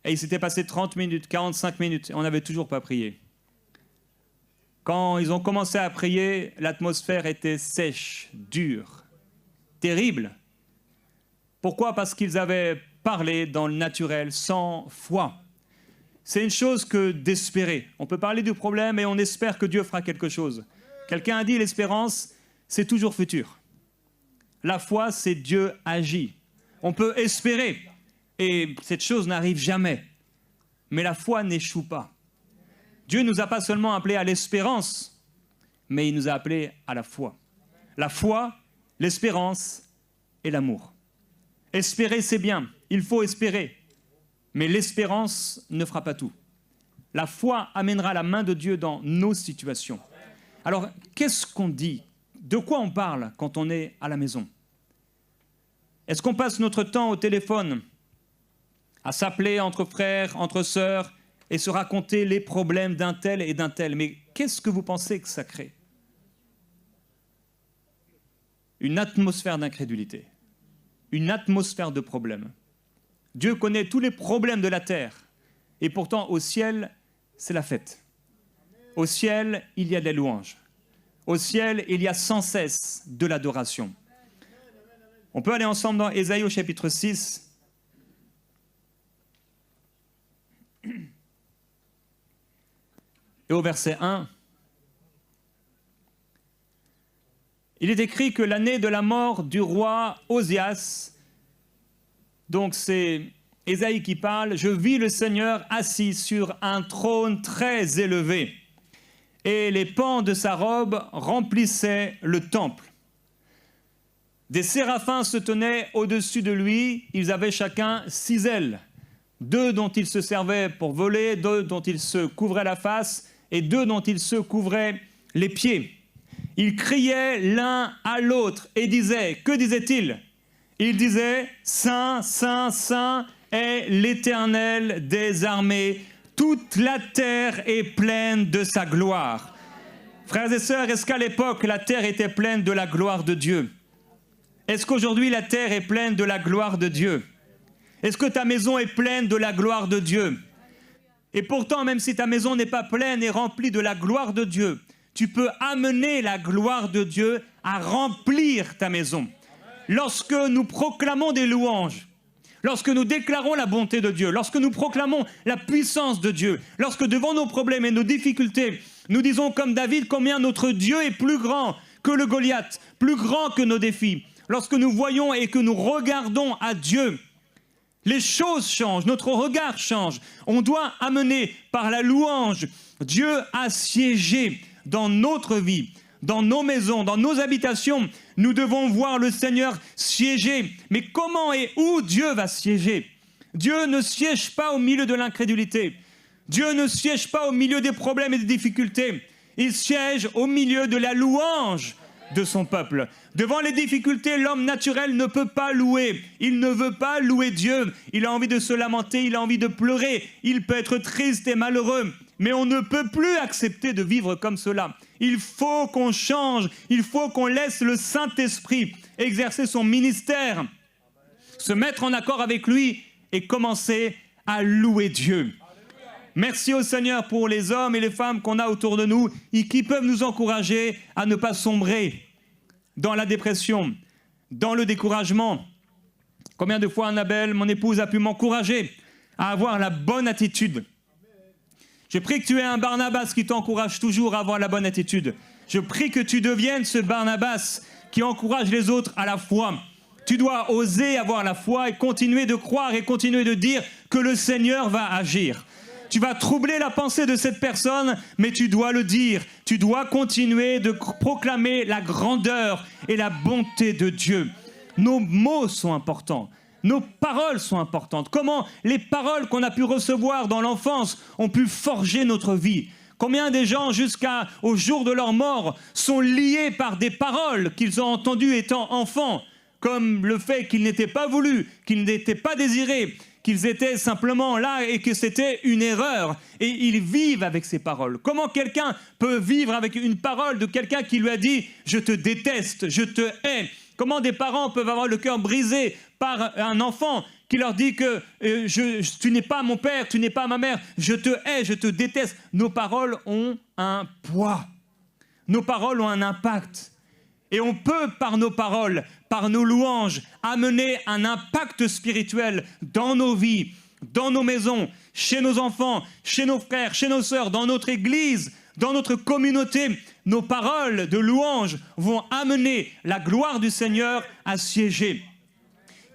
Et il s'était passé 30 minutes, 45 minutes, et on n'avait toujours pas prié. Quand ils ont commencé à prier, l'atmosphère était sèche, dure, terrible. Pourquoi? Parce qu'ils avaient parlé dans le naturel, sans foi. C'est une chose que d'espérer. On peut parler du problème et on espère que Dieu fera quelque chose. Quelqu'un a dit, l'espérance, c'est toujours futur. La foi, c'est Dieu agit. On peut espérer, et cette chose n'arrive jamais. Mais la foi n'échoue pas. Dieu ne nous a pas seulement appelés à l'espérance, mais il nous a appelés à la foi. La foi, l'espérance et l'amour. Espérer, c'est bien, il faut espérer. Mais l'espérance ne fera pas tout. La foi amènera la main de Dieu dans nos situations. Alors, qu'est-ce qu'on dit? De quoi on parle quand on est à la maison? Est-ce qu'on passe notre temps au téléphone à s'appeler entre frères, entre sœurs et se raconter les problèmes d'un tel et d'un tel? Mais qu'est-ce que vous pensez que ça crée? Une atmosphère d'incrédulité, une atmosphère de problèmes. Dieu connaît tous les problèmes de la terre et pourtant au ciel, c'est la fête. Au ciel, il y a des louanges. Au ciel, il y a sans cesse de l'adoration. On peut aller ensemble dans Ésaïe au chapitre 6. Et au verset 1, il est écrit que l'année de la mort du roi Osias, donc c'est Ésaïe qui parle, je vis le Seigneur assis sur un trône très élevé, et les pans de sa robe remplissaient le temple. Des séraphins se tenaient au-dessus de lui, ils avaient chacun 6 ailes, 2 dont ils se servaient pour voler, 2 dont ils se couvraient la face, et deux dont ils se couvraient les pieds. Ils criaient l'un à l'autre et disaient, que disaient-ils? Ils disaient, Saint, Saint, Saint est l'Éternel des armées, toute la terre est pleine de sa gloire. Frères et sœurs, est-ce qu'à l'époque, la terre était pleine de la gloire de Dieu? Est-ce qu'aujourd'hui, la terre est pleine de la gloire de Dieu? Est-ce que ta maison est pleine de la gloire de Dieu? Et pourtant, même si ta maison n'est pas pleine et remplie de la gloire de Dieu, tu peux amener la gloire de Dieu à remplir ta maison. Lorsque nous proclamons des louanges, lorsque nous déclarons la bonté de Dieu, lorsque nous proclamons la puissance de Dieu, lorsque devant nos problèmes et nos difficultés, nous disons comme David combien notre Dieu est plus grand que le Goliath, plus grand que nos défis. Lorsque nous voyons et que nous regardons à Dieu, les choses changent, notre regard change. On doit amener par la louange Dieu à siéger dans notre vie, dans nos maisons, dans nos habitations. Nous devons voir le Seigneur siéger. Mais comment et où Dieu va siéger? Dieu ne siège pas au milieu de l'incrédulité. Dieu ne siège pas au milieu des problèmes et des difficultés. Il siège au milieu de la louange de son peuple. Devant les difficultés, l'homme naturel ne peut pas louer. Il ne veut pas louer Dieu. Il a envie de se lamenter, il a envie de pleurer. Il peut être triste et malheureux. Mais on ne peut plus accepter de vivre comme cela. Il faut qu'on change. Il faut qu'on laisse le Saint-Esprit exercer son ministère, se mettre en accord avec lui et commencer à louer Dieu. Merci au Seigneur pour les hommes et les femmes qu'on a autour de nous et qui peuvent nous encourager à ne pas sombrer dans la dépression, dans le découragement. Combien de fois, Annabelle, mon épouse, a pu m'encourager à avoir la bonne attitude. Je prie que tu aies un Barnabas qui t'encourage toujours à avoir la bonne attitude. Je prie que tu deviennes ce Barnabas qui encourage les autres à la foi. Tu dois oser avoir la foi et continuer de croire et continuer de dire que le Seigneur va agir. Tu vas troubler la pensée de cette personne, mais tu dois le dire. Tu dois continuer de proclamer la grandeur et la bonté de Dieu. Nos mots sont importants. Nos paroles sont importantes. Comment les paroles qu'on a pu recevoir dans l'enfance ont pu forger notre vie. Combien des gens, jusqu'au jour de leur mort, sont liés par des paroles qu'ils ont entendues étant enfants, comme le fait qu'ils n'étaient pas voulus, qu'ils n'étaient pas désirés, qu'ils étaient simplement là et que c'était une erreur. Et ils vivent avec ces paroles. Comment quelqu'un peut vivre avec une parole de quelqu'un qui lui a dit « je te déteste, je te hais ». Comment des parents peuvent avoir le cœur brisé par un enfant qui leur dit que tu n'es pas mon père, tu n'es pas ma mère, je te hais, je te déteste. Nos paroles ont un poids. Nos paroles ont un impact. Et on peut, par nos paroles, par nos louanges, amener un impact spirituel dans nos vies, dans nos maisons, chez nos enfants, chez nos frères, chez nos sœurs, dans notre église, dans notre communauté. Nos paroles de louange vont amener la gloire du Seigneur à siéger.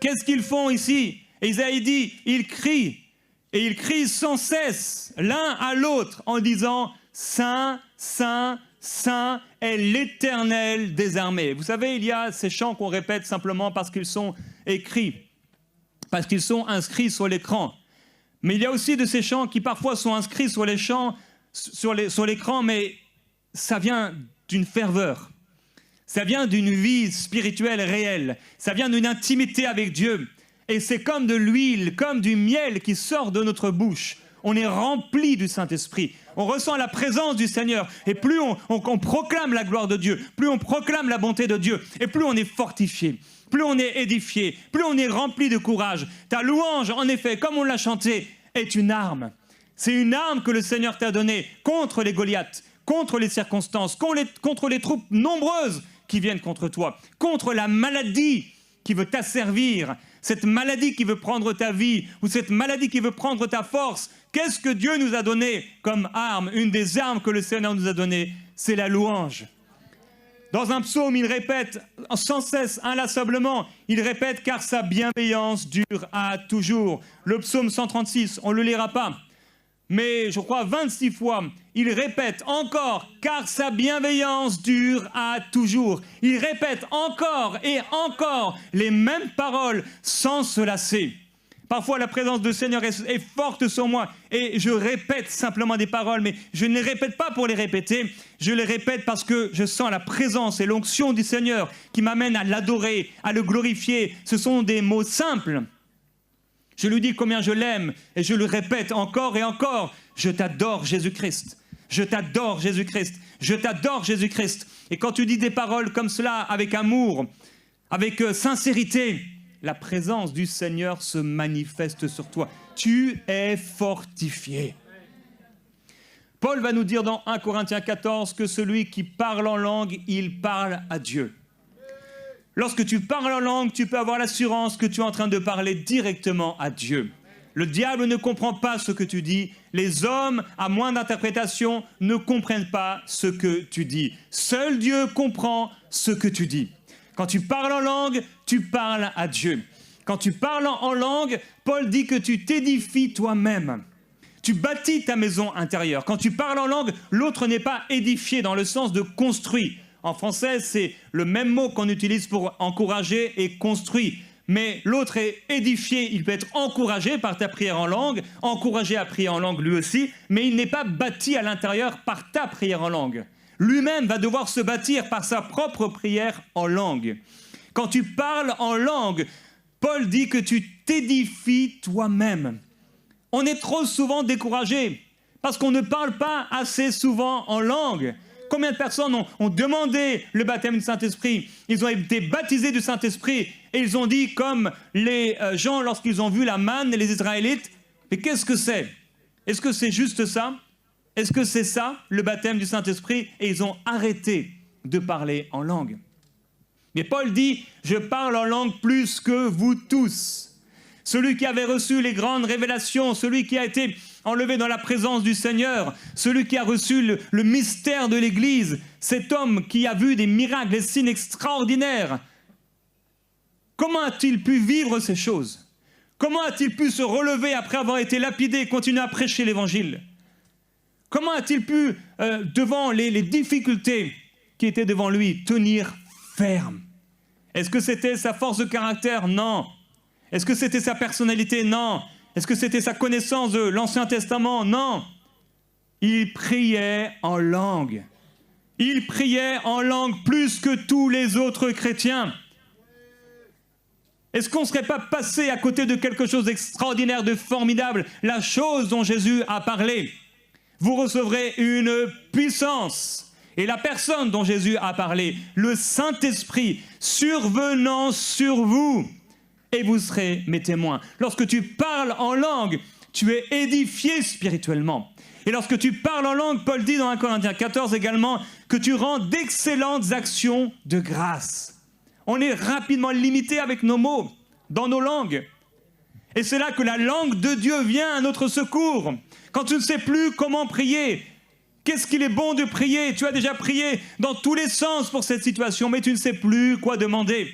Qu'est-ce qu'ils font ici? Isaïe dit, ils crient, et ils crient sans cesse l'un à l'autre en disant « Saint, Saint, Saint est l'Éternel des armées ». Vous savez, il y a ces chants qu'on répète simplement parce qu'ils sont écrits, parce qu'ils sont inscrits sur l'écran. Mais il y a aussi de ces chants qui parfois sont inscrits sur l'écran, mais ça vient d'une ferveur. Ça vient d'une vie spirituelle réelle. Ça vient d'une intimité avec Dieu. Et c'est comme de l'huile, comme du miel qui sort de notre bouche. On est rempli du Saint-Esprit. On ressent la présence du Seigneur. Et plus on proclame la gloire de Dieu, plus on proclame la bonté de Dieu, et plus on est fortifié, plus on est édifié, plus on est rempli de courage. Ta louange, en effet, comme on l'a chanté, est une arme. C'est une arme que le Seigneur t'a donnée contre les Goliaths, contre les circonstances, contre les troupes nombreuses qui viennent contre toi, contre la maladie qui veut t'asservir, cette maladie qui veut prendre ta vie, ou cette maladie qui veut prendre ta force. Qu'est-ce que Dieu nous a donné comme arme? Une des armes que le Seigneur nous a données, c'est la louange. Dans un psaume, il répète sans cesse, inlassablement, il répète « car sa bienveillance dure à toujours ». Le psaume 136, on ne le lira pas, mais je crois 26 fois, il répète encore « car sa bienveillance dure à toujours ». Il répète encore et encore les mêmes paroles sans se lasser. Parfois, la présence du Seigneur est forte sur moi et je répète simplement des paroles, mais je ne les répète pas pour les répéter, je les répète parce que je sens la présence et l'onction du Seigneur qui m'amène à l'adorer, à le glorifier. Ce sont des mots simples. Je lui dis combien je l'aime et je le répète encore et encore. Je t'adore, Jésus-Christ. Je t'adore, Jésus-Christ. Je t'adore, Jésus-Christ. Et quand tu dis des paroles comme cela, avec amour, avec sincérité, la présence du Seigneur se manifeste sur toi. Tu es fortifié. Paul va nous dire dans 1 Corinthiens 14 que celui qui parle en langue, il parle à Dieu. Lorsque tu parles en langue, tu peux avoir l'assurance que tu es en train de parler directement à Dieu. Le diable ne comprend pas ce que tu dis. Les hommes, à moins d'interprétation, ne comprennent pas ce que tu dis. Seul Dieu comprend ce que tu dis. Quand tu parles en langue, tu parles à Dieu. Quand tu parles en langue, Paul dit que tu t'édifies toi-même. Tu bâtis ta maison intérieure. Quand tu parles en langue, l'autre n'est pas édifié dans le sens de construit. En français, c'est le même mot qu'on utilise pour encourager et construit. Mais l'autre est édifié, il peut être encouragé par ta prière en langue, encouragé à prier en langue lui aussi, mais il n'est pas bâti à l'intérieur par ta prière en langue. Lui-même va devoir se bâtir par sa propre prière en langue. Quand tu parles en langue, Paul dit que tu t'édifies toi-même. On est trop souvent découragé parce qu'on ne parle pas assez souvent en langue. Combien de personnes ont demandé le baptême du Saint-Esprit? Ils ont été baptisés du Saint-Esprit et ils ont dit comme les gens lorsqu'ils ont vu la manne et les Israélites, mais qu'est-ce que c'est? Est-ce que c'est juste ça? Est-ce que c'est ça, le baptême du Saint-Esprit? Et ils ont arrêté de parler en langue. Mais Paul dit, je parle en langue plus que vous tous. Celui qui avait reçu les grandes révélations, celui qui a été enlevé dans la présence du Seigneur, celui qui a reçu le mystère de l'Église, cet homme qui a vu des miracles, des signes extraordinaires. Comment a-t-il pu vivre ces choses? Comment a-t-il pu se relever après avoir été lapidé et continuer à prêcher l'Évangile? Comment a-t-il pu, devant les difficultés qui étaient devant lui, tenir ferme? Est-ce que c'était sa force de caractère? Non. Est-ce que c'était sa personnalité? Non. Est-ce que c'était sa connaissance de l'Ancien Testament? Non. Il priait en langue. Il priait en langue plus que tous les autres chrétiens. Est-ce qu'on ne serait pas passé à côté de quelque chose d'extraordinaire, de formidable? La chose dont Jésus a parlé. Vous recevrez une puissance. Et la personne dont Jésus a parlé, le Saint-Esprit, survenant sur vous, et vous serez mes témoins. Lorsque tu parles en langue, tu es édifié spirituellement. Et lorsque tu parles en langue, Paul dit dans 1 Corinthiens 14 également, que tu rends d'excellentes actions de grâce. On est rapidement limité avec nos mots, dans nos langues. Et c'est là que la langue de Dieu vient à notre secours. Quand tu ne sais plus comment prier, qu'est-ce qu'il est bon de prier? Tu as déjà prié dans tous les sens pour cette situation, mais tu ne sais plus quoi demander.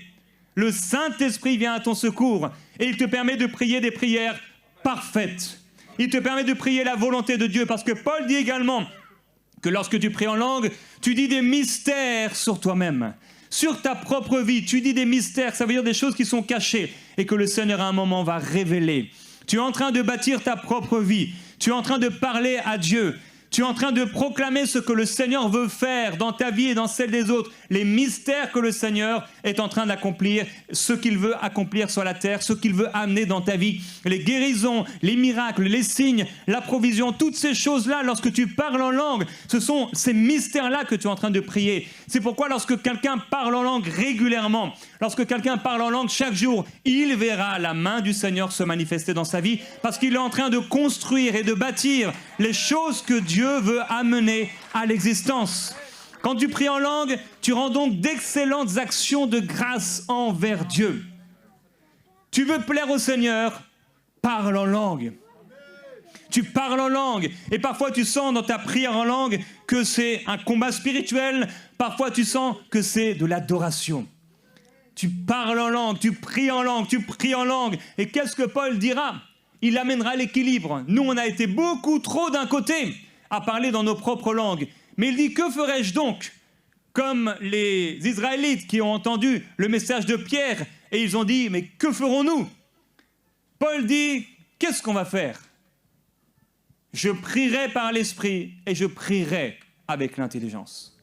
Le Saint-Esprit vient à ton secours et il te permet de prier des prières parfaites. Il te permet de prier la volonté de Dieu parce que Paul dit également que lorsque tu pries en langue, tu dis des mystères sur toi-même, sur ta propre vie. Tu dis des mystères, ça veut dire des choses qui sont cachées et que le Seigneur à un moment va révéler. Tu es en train de bâtir ta propre vie. Tu es en train de parler à Dieu. Tu es en train de proclamer ce que le Seigneur veut faire dans ta vie et dans celle des autres. Les mystères que le Seigneur est en train d'accomplir, ce qu'il veut accomplir sur la terre, ce qu'il veut amener dans ta vie. Les guérisons, les miracles, les signes, la provision, toutes ces choses-là, lorsque tu parles en langue, ce sont ces mystères-là que tu es en train de prier. C'est pourquoi lorsque quelqu'un parle en langue régulièrement, lorsque quelqu'un parle en langue chaque jour, il verra la main du Seigneur se manifester dans sa vie parce qu'il est en train de construire et de bâtir les choses que Dieu veut amener à l'existence. Quand tu pries en langue, tu rends donc d'excellentes actions de grâce envers Dieu. Tu veux plaire au Seigneur, parle en langue. Tu parles en langue et parfois tu sens dans ta prière en langue que c'est un combat spirituel, parfois tu sens que c'est de l'adoration. Tu parles en langue, tu pries en langue, tu pries en langue. Et qu'est-ce que Paul dira? Il amènera l'équilibre. Nous, on a été beaucoup trop d'un côté à parler dans nos propres langues. Mais il dit, que ferais-je donc? Comme les Israélites qui ont entendu le message de Pierre et ils ont dit, mais que ferons-nous? Paul dit, qu'est-ce qu'on va faire? Je prierai par l'esprit et je prierai avec l'intelligence.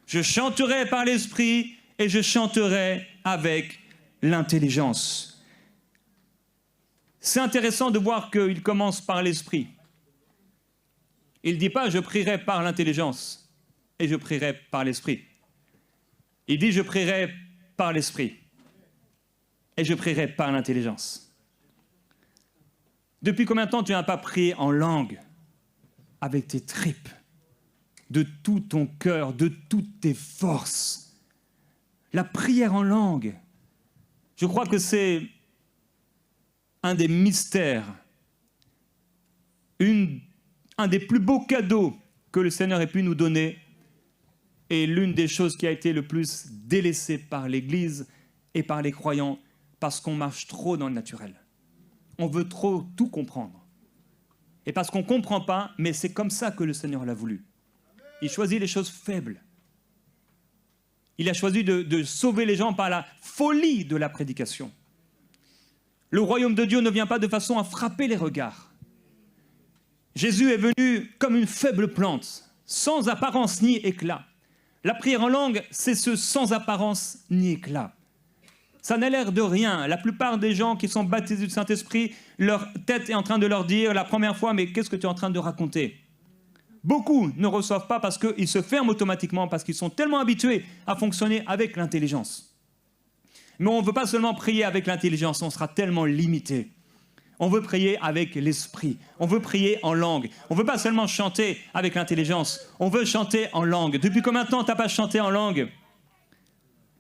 Je chanterai par l'esprit et je chanterai avec l'intelligence. C'est intéressant de voir qu'il commence par l'esprit. Il ne dit pas « je prierai par l'intelligence » et « je prierai par l'esprit ». Il dit « je prierai par l'esprit » et « je prierai par l'intelligence ». Depuis combien de temps tu n'as pas prié en langue, avec tes tripes, de tout ton cœur, de toutes tes forces? La prière en langue, je crois que c'est un des mystères, un des plus beaux cadeaux que le Seigneur ait pu nous donner, et l'une des choses qui a été le plus délaissée par l'Église et par les croyants, parce qu'on marche trop dans le naturel. On veut trop tout comprendre. Et parce qu'on ne comprend pas, mais c'est comme ça que le Seigneur l'a voulu. Il choisit les choses faibles. Il a choisi de sauver les gens par la folie de la prédication. Le royaume de Dieu ne vient pas de façon à frapper les regards. Jésus est venu comme une faible plante, sans apparence ni éclat. La prière en langue, c'est ce sans apparence ni éclat. Ça n'a l'air de rien. La plupart des gens qui sont baptisés du Saint-Esprit, leur tête est en train de leur dire la première fois, mais qu'est-ce que tu es en train de raconter? Beaucoup ne reçoivent pas parce qu'ils se ferment automatiquement, parce qu'ils sont tellement habitués à fonctionner avec l'intelligence. Mais on ne veut pas seulement prier avec l'intelligence, on sera tellement limité. On veut prier avec l'esprit, on veut prier en langue. On ne veut pas seulement chanter avec l'intelligence, on veut chanter en langue. Depuis combien de temps tu n'as pas chanté en langue?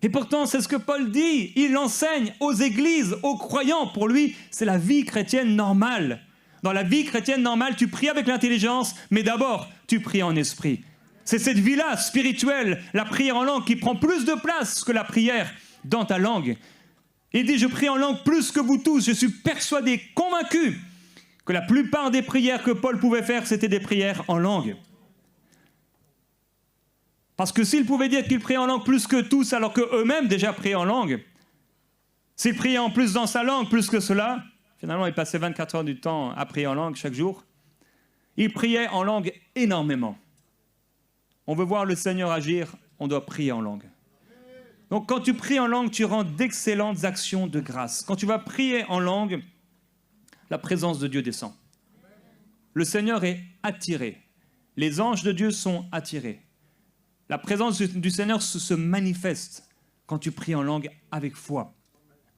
Et pourtant, c'est ce que Paul dit, il enseigne aux églises, aux croyants. Pour lui, c'est la vie chrétienne normale. Dans la vie chrétienne normale, tu pries avec l'intelligence, mais d'abord, tu pries en esprit. C'est cette vie-là, spirituelle, la prière en langue, qui prend plus de place que la prière dans ta langue. Il dit, je prie en langue plus que vous tous. Je suis persuadé, convaincu, que la plupart des prières que Paul pouvait faire, c'était des prières en langue. Parce que s'il pouvait dire qu'il priait en langue plus que tous, alors qu'eux-mêmes déjà priaient en langue, s'il priait en plus dans sa langue plus que cela, finalement il passait 24 heures du temps à prier en langue chaque jour, il priait en langue énormément. On veut voir le Seigneur agir, on doit prier en langue. Donc quand tu pries en langue, tu rends d'excellentes actions de grâce. Quand tu vas prier en langue, la présence de Dieu descend. Le Seigneur est attiré. Les anges de Dieu sont attirés. La présence du Seigneur se manifeste quand tu pries en langue avec foi,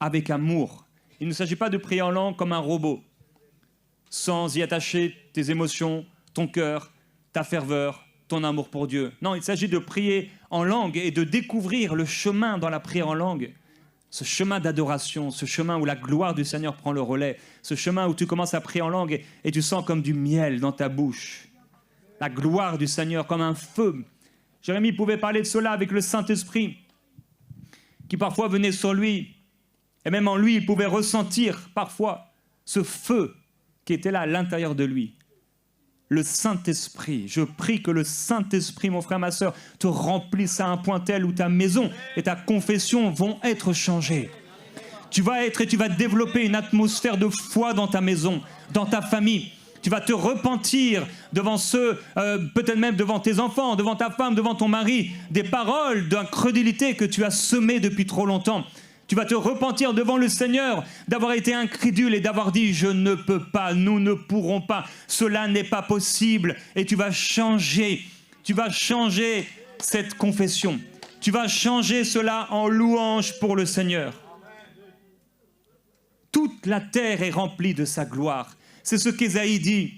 avec amour. Il ne s'agit pas de prier en langue comme un robot, sans y attacher tes émotions, ton cœur, ta ferveur, ton amour pour Dieu. Non, il s'agit de prier en langue et de découvrir le chemin dans la prière en langue. Ce chemin d'adoration, ce chemin où la gloire du Seigneur prend le relais, ce chemin où tu commences à prier en langue et tu sens comme du miel dans ta bouche. La gloire du Seigneur comme un feu. Jérémie pouvait parler de cela avec le Saint-Esprit, qui parfois venait sur lui, et même en lui, il pouvait ressentir parfois ce feu qui était là à l'intérieur de lui. Le Saint-Esprit, je prie que le Saint-Esprit, mon frère, ma sœur, te remplisse à un point tel où ta maison et ta confession vont être changées. Tu vas être et tu vas développer une atmosphère de foi dans ta maison, dans ta famille. Tu vas te repentir devant ceux, peut-être même devant tes enfants, devant ta femme, devant ton mari, des paroles d'incrédulité que tu as semées depuis trop longtemps. Tu vas te repentir devant le Seigneur d'avoir été incrédule et d'avoir dit « je ne peux pas, nous ne pourrons pas, cela n'est pas possible ». Et tu vas changer cette confession. Tu vas changer cela en louange pour le Seigneur. Toute la terre est remplie de sa gloire. C'est ce qu'Ésaïe dit.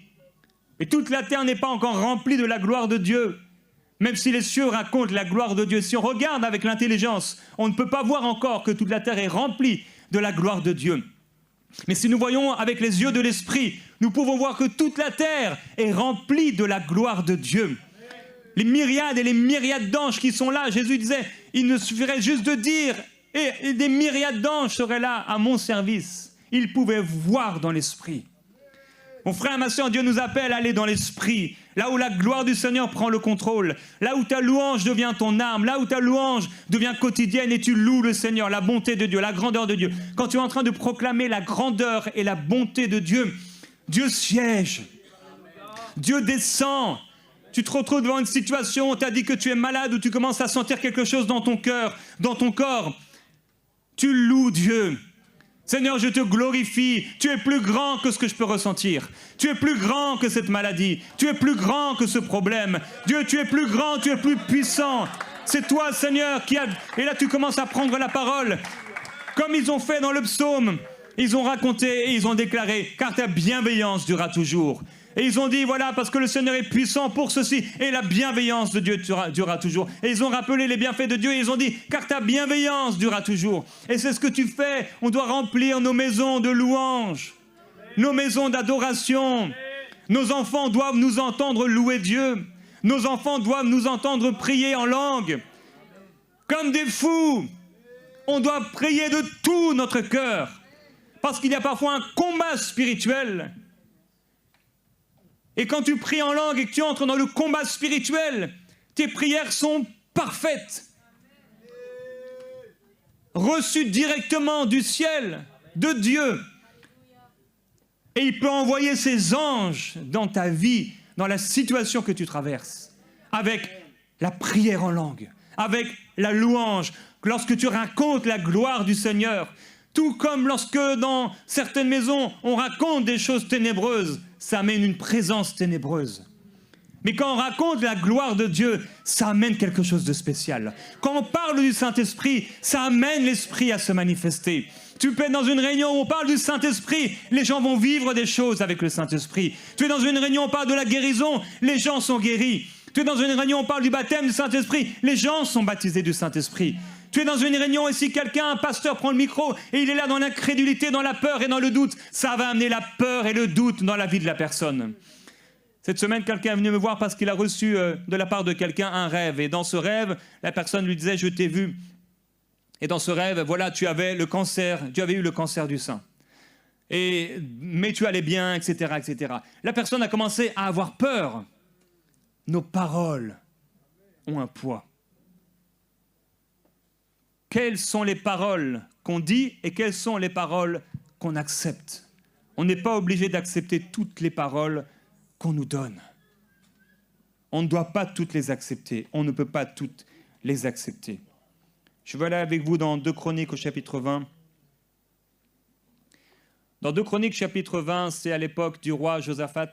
Et toute la terre n'est pas encore remplie de la gloire de Dieu. Même si les cieux racontent la gloire de Dieu, si on regarde avec l'intelligence, on ne peut pas voir encore que toute la terre est remplie de la gloire de Dieu. Mais si nous voyons avec les yeux de l'esprit, nous pouvons voir que toute la terre est remplie de la gloire de Dieu. Les myriades et les myriades d'anges qui sont là, Jésus disait, il ne suffirait juste de dire, et des myriades d'anges seraient là à mon service. Ils pouvaient voir dans l'esprit. Mon frère, ma soeur, Dieu nous appelle à aller dans l'esprit, là où la gloire du Seigneur prend le contrôle, là où ta louange devient ton arme, là où ta louange devient quotidienne et tu loues le Seigneur, la bonté de Dieu, la grandeur de Dieu. Quand tu es en train de proclamer la grandeur et la bonté de Dieu, Dieu siège, Dieu descend. Tu te retrouves devant une situation, on t'a dit que tu es malade ou tu commences à sentir quelque chose dans ton cœur, dans ton corps. Tu loues Dieu. Seigneur, je te glorifie. Tu es plus grand que ce que je peux ressentir. Tu es plus grand que cette maladie. Tu es plus grand que ce problème. Dieu, tu es plus grand, tu es plus puissant. C'est toi, Seigneur, qui a... Et là, tu commences à prendre la parole. Comme ils ont fait dans le psaume. Ils ont raconté et ils ont déclaré, car ta bienveillance durera toujours. Et ils ont dit, voilà, parce que le Seigneur est puissant pour ceci, et la bienveillance de Dieu durera toujours. Et ils ont rappelé les bienfaits de Dieu, et ils ont dit, car ta bienveillance durera toujours. Et c'est ce que tu fais. On doit remplir nos maisons de louanges, nos maisons d'adoration. Nos enfants doivent nous entendre louer Dieu. Nos enfants doivent nous entendre prier en langue. Comme des fous, on doit prier de tout notre cœur. Parce qu'il y a parfois un combat spirituel. Et quand tu pries en langue et que tu entres dans le combat spirituel, tes prières sont parfaites. Reçues directement du ciel, de Dieu. Et il peut envoyer ses anges dans ta vie, dans la situation que tu traverses, avec la prière en langue, avec la louange, lorsque tu racontes la gloire du Seigneur. Tout comme lorsque dans certaines maisons, on raconte des choses ténébreuses, ça amène une présence ténébreuse. Mais quand on raconte la gloire de Dieu, ça amène quelque chose de spécial. Quand on parle du Saint-Esprit, ça amène l'Esprit à se manifester. Tu peux être dans une réunion où on parle du Saint-Esprit, les gens vont vivre des choses avec le Saint-Esprit. Tu es dans une réunion où on parle de la guérison, les gens sont guéris. Tu es dans une réunion où on parle du baptême du Saint-Esprit, les gens sont baptisés du Saint-Esprit. Tu es dans une réunion et si quelqu'un, un pasteur, prend le micro et il est là dans l'incrédulité, dans la peur et dans le doute, ça va amener la peur et le doute dans la vie de la personne. Cette semaine, quelqu'un est venu me voir parce qu'il a reçu de la part de quelqu'un un rêve. Et dans ce rêve, la personne lui disait « Je t'ai vu ». Et dans ce rêve, voilà, tu avais le cancer, tu avais eu le cancer du sein. Mais tu allais bien, etc., etc. La personne a commencé à avoir peur. Nos paroles ont un poids. Quelles sont les paroles qu'on dit et quelles sont les paroles qu'on accepte? On n'est pas obligé d'accepter toutes les paroles qu'on nous donne. On ne doit pas toutes les accepter. On ne peut pas toutes les accepter. Je vais aller avec vous dans 2 Chroniques au chapitre 20. Dans 2 Chroniques chapitre 20, c'est à l'époque du roi Josaphat.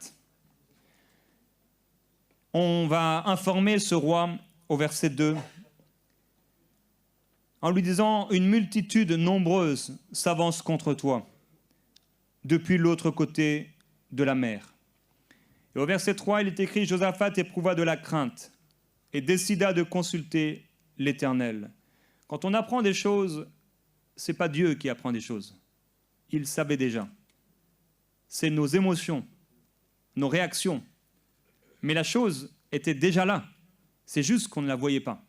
On va informer ce roi au verset 2. En lui disant « Une multitude nombreuse s'avance contre toi, depuis l'autre côté de la mer. » Et au verset 3, il est écrit « Josaphat éprouva de la crainte et décida de consulter l'Éternel. » Quand on apprend des choses, ce n'est pas Dieu qui apprend des choses. Il savait déjà. C'est nos émotions, nos réactions. Mais la chose était déjà là. C'est juste qu'on ne la voyait pas.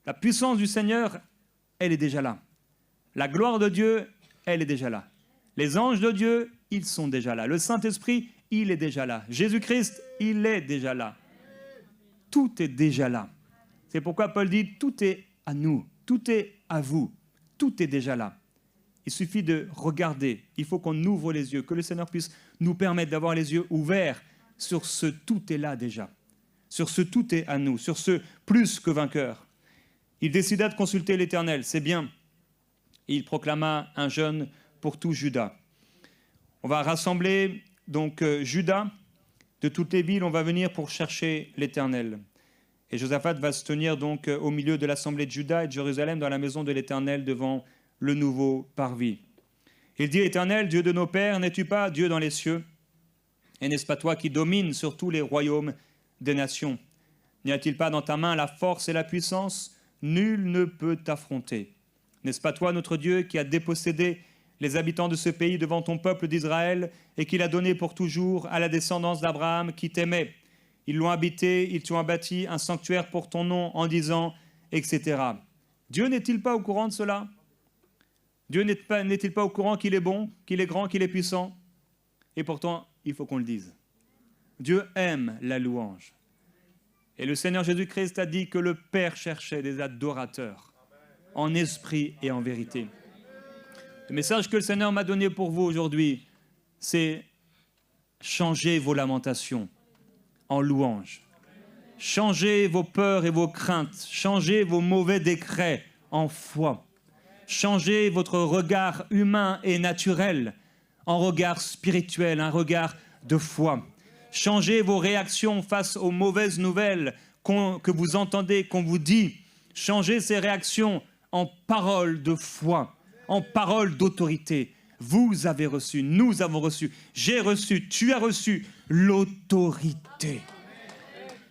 La puissance du Seigneur, elle est déjà là. La gloire de Dieu, elle est déjà là. Les anges de Dieu, ils sont déjà là. Le Saint-Esprit, il est déjà là. Jésus-Christ, il est déjà là. Tout est déjà là. C'est pourquoi Paul dit, tout est à nous, tout est à vous, tout est déjà là. Il suffit de regarder. Il faut qu'on ouvre les yeux, que le Seigneur puisse nous permettre d'avoir les yeux ouverts sur ce tout est là déjà, sur ce tout est à nous, sur ce plus que vainqueur. Il décida de consulter l'Éternel, c'est bien. Et il proclama un jeûne pour tout Juda. On va rassembler donc Juda, de toutes les villes, on va venir pour chercher l'Éternel. Et Josaphat va se tenir donc au milieu de l'assemblée de Juda et de Jérusalem dans la maison de l'Éternel devant le nouveau parvis. Il dit, Éternel, Dieu de nos pères, n'es-tu pas Dieu dans les cieux? Et n'est-ce pas toi qui domines sur tous les royaumes des nations? N'y a-t-il pas dans ta main la force et la puissance? Nul ne peut t'affronter. N'est-ce pas toi, notre Dieu, qui a dépossédé les habitants de ce pays devant ton peuple d'Israël et qui l'a donné pour toujours à la descendance d'Abraham qui t'aimait? Ils l'ont habité, ils t'ont bâti un sanctuaire pour ton nom en disant, etc. Dieu n'est-il pas au courant de cela? Dieu n'est-il pas au courant qu'il est bon, qu'il est grand, qu'il est puissant? Et pourtant, il faut qu'on le dise. Dieu aime la louange. Et le Seigneur Jésus-Christ a dit que le Père cherchait des adorateurs, en esprit et en vérité. Le message que le Seigneur m'a donné pour vous aujourd'hui, c'est changer vos lamentations en louange. Changez vos peurs et vos craintes. Changez vos mauvais décrets en foi. Changez votre regard humain et naturel en regard spirituel, un regard de foi. Changez vos réactions face aux mauvaises nouvelles que vous entendez, qu'on vous dit. Changez ces réactions en paroles de foi, en paroles d'autorité. Vous avez reçu, nous avons reçu, j'ai reçu, tu as reçu l'autorité.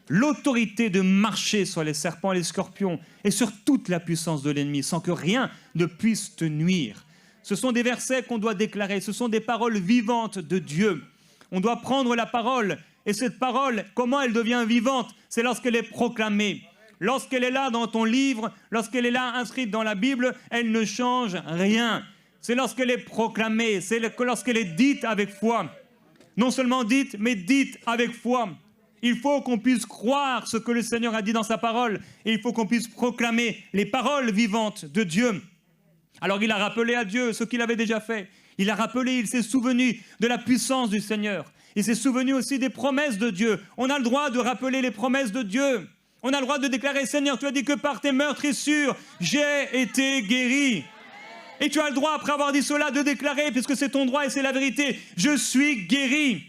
L'autorité de marcher sur les serpents et les scorpions et sur toute la puissance de l'ennemi sans que rien ne puisse te nuire. Ce sont des versets qu'on doit déclarer, ce sont des paroles vivantes de Dieu. On doit prendre la parole et cette parole, comment elle devient vivante? C'est lorsqu'elle est proclamée. Lorsqu'elle est là dans ton livre, lorsqu'elle est là inscrite dans la Bible, elle ne change rien. C'est lorsqu'elle est proclamée, c'est lorsqu'elle est dite avec foi. Non seulement dite, mais dite avec foi. Il faut qu'on puisse croire ce que le Seigneur a dit dans sa parole et il faut qu'on puisse proclamer les paroles vivantes de Dieu. Alors il a rappelé à Dieu ce qu'il avait déjà fait. Il a rappelé, il s'est souvenu de la puissance du Seigneur. Il s'est souvenu aussi des promesses de Dieu. On a le droit de rappeler les promesses de Dieu. On a le droit de déclarer, Seigneur, tu as dit que par tes meurtrissures, j'ai été guéri. Et tu as le droit, après avoir dit cela, de déclarer, puisque c'est ton droit et c'est la vérité, je suis guéri.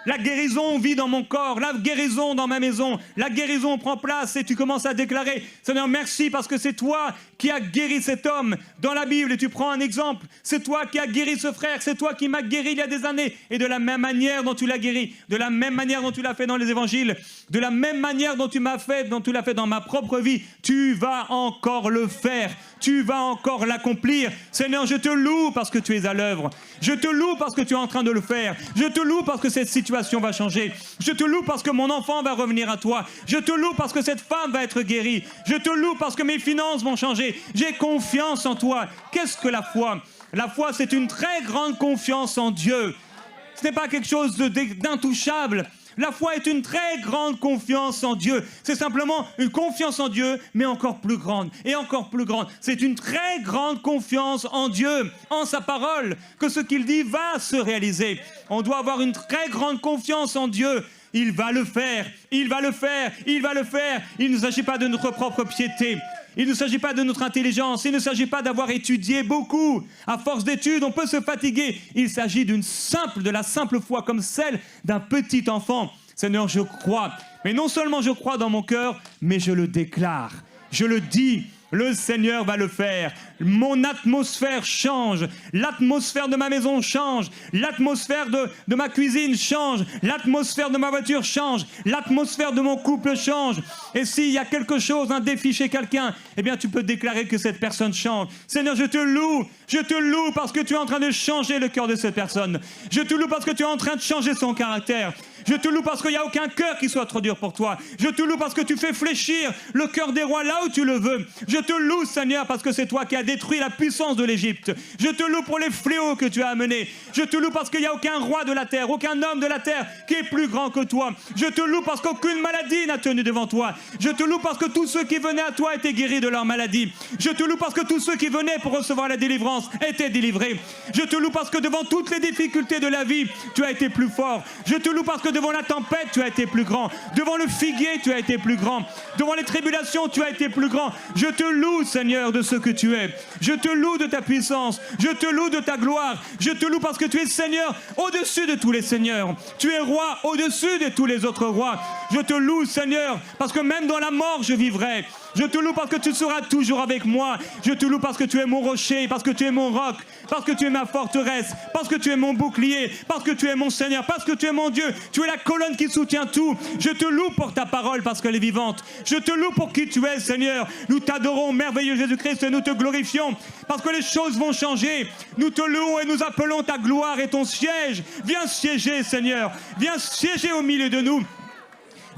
La guérison vit dans mon corps, la guérison dans ma maison, la guérison prend place et tu commences à déclarer, Seigneur, merci parce que c'est toi qui as guéri cet homme dans la Bible et tu prends un exemple, c'est toi qui as guéri ce frère, c'est toi qui m'as guéri il y a des années et de la même manière dont tu l'as guéri, de la même manière dont tu l'as fait dans les évangiles, de la même manière dont tu l'as fait dans ma propre vie, tu vas encore le faire. Tu vas encore l'accomplir. Seigneur, je te loue parce que tu es à l'œuvre. Je te loue parce que tu es en train de le faire. Je te loue parce que cette situation va changer. Je te loue parce que mon enfant va revenir à toi. Je te loue parce que cette femme va être guérie. Je te loue parce que mes finances vont changer. J'ai confiance en toi. Qu'est-ce que la foi? La foi, c'est une très grande confiance en Dieu. Ce n'est pas quelque chose d'intouchable. La foi est une très grande confiance en Dieu. C'est simplement une confiance en Dieu, mais encore plus grande et encore plus grande. C'est une très grande confiance en Dieu, en sa parole, que ce qu'il dit va se réaliser. On doit avoir une très grande confiance en Dieu. Il va le faire, il va le faire, il va le faire. Il ne s'agit pas de notre propre piété. Il ne s'agit pas de notre intelligence, il ne s'agit pas d'avoir étudié beaucoup. À force d'études, on peut se fatiguer. Il s'agit de la simple foi comme celle d'un petit enfant. Seigneur, je crois. Mais non seulement je crois dans mon cœur, mais je le déclare. Je le dis. Le Seigneur va le faire. Mon atmosphère change. L'atmosphère de ma maison change. L'atmosphère de ma cuisine change. L'atmosphère de ma voiture change. L'atmosphère de mon couple change. Et s'il y a quelque chose, un défi chez quelqu'un, eh bien tu peux déclarer que cette personne change. Seigneur, je te loue. Je te loue parce que tu es en train de changer le cœur de cette personne. Je te loue parce que tu es en train de changer son caractère. Je te loue parce qu'il n'y a aucun cœur qui soit trop dur pour toi. Je te loue parce que tu fais fléchir le cœur des rois là où tu le veux. Je te loue, Seigneur, parce que c'est toi qui as détruit la puissance de l'Égypte. Je te loue pour les fléaux que tu as amenés. Je te loue parce qu'il n'y a aucun roi de la terre, aucun homme de la terre qui est plus grand que toi. Je te loue parce qu'aucune maladie n'a tenu devant toi. Je te loue parce que tous ceux qui venaient à toi étaient guéris de leur maladie. Je te loue parce que tous ceux qui venaient pour recevoir la délivrance étaient délivrés. Je te loue parce que devant toutes les difficultés de la vie, tu as été plus fort. Je te loue parce que devant la tempête, tu as été plus grand. Devant le figuier, tu as été plus grand. Devant les tribulations, tu as été plus grand. Je te loue, Seigneur, de ce que tu es. Je te loue de ta puissance. Je te loue de ta gloire. Je te loue parce que tu es Seigneur au-dessus de tous les seigneurs. Tu es roi au-dessus de tous les autres rois. Je te loue, Seigneur, parce que même dans la mort, je vivrai. Je te loue parce que tu seras toujours avec moi. Je te loue parce que tu es mon rocher, parce que tu es mon roc, parce que tu es ma forteresse, parce que tu es mon bouclier, parce que tu es mon Seigneur, parce que tu es mon Dieu. Tu es la colonne qui soutient tout. Je te loue pour ta parole parce qu'elle est vivante. Je te loue pour qui tu es, Seigneur. Nous t'adorons, merveilleux Jésus-Christ, et nous te glorifions parce que les choses vont changer. Nous te louons et nous appelons ta gloire et ton siège. Viens siéger, Seigneur. Viens siéger au milieu de nous.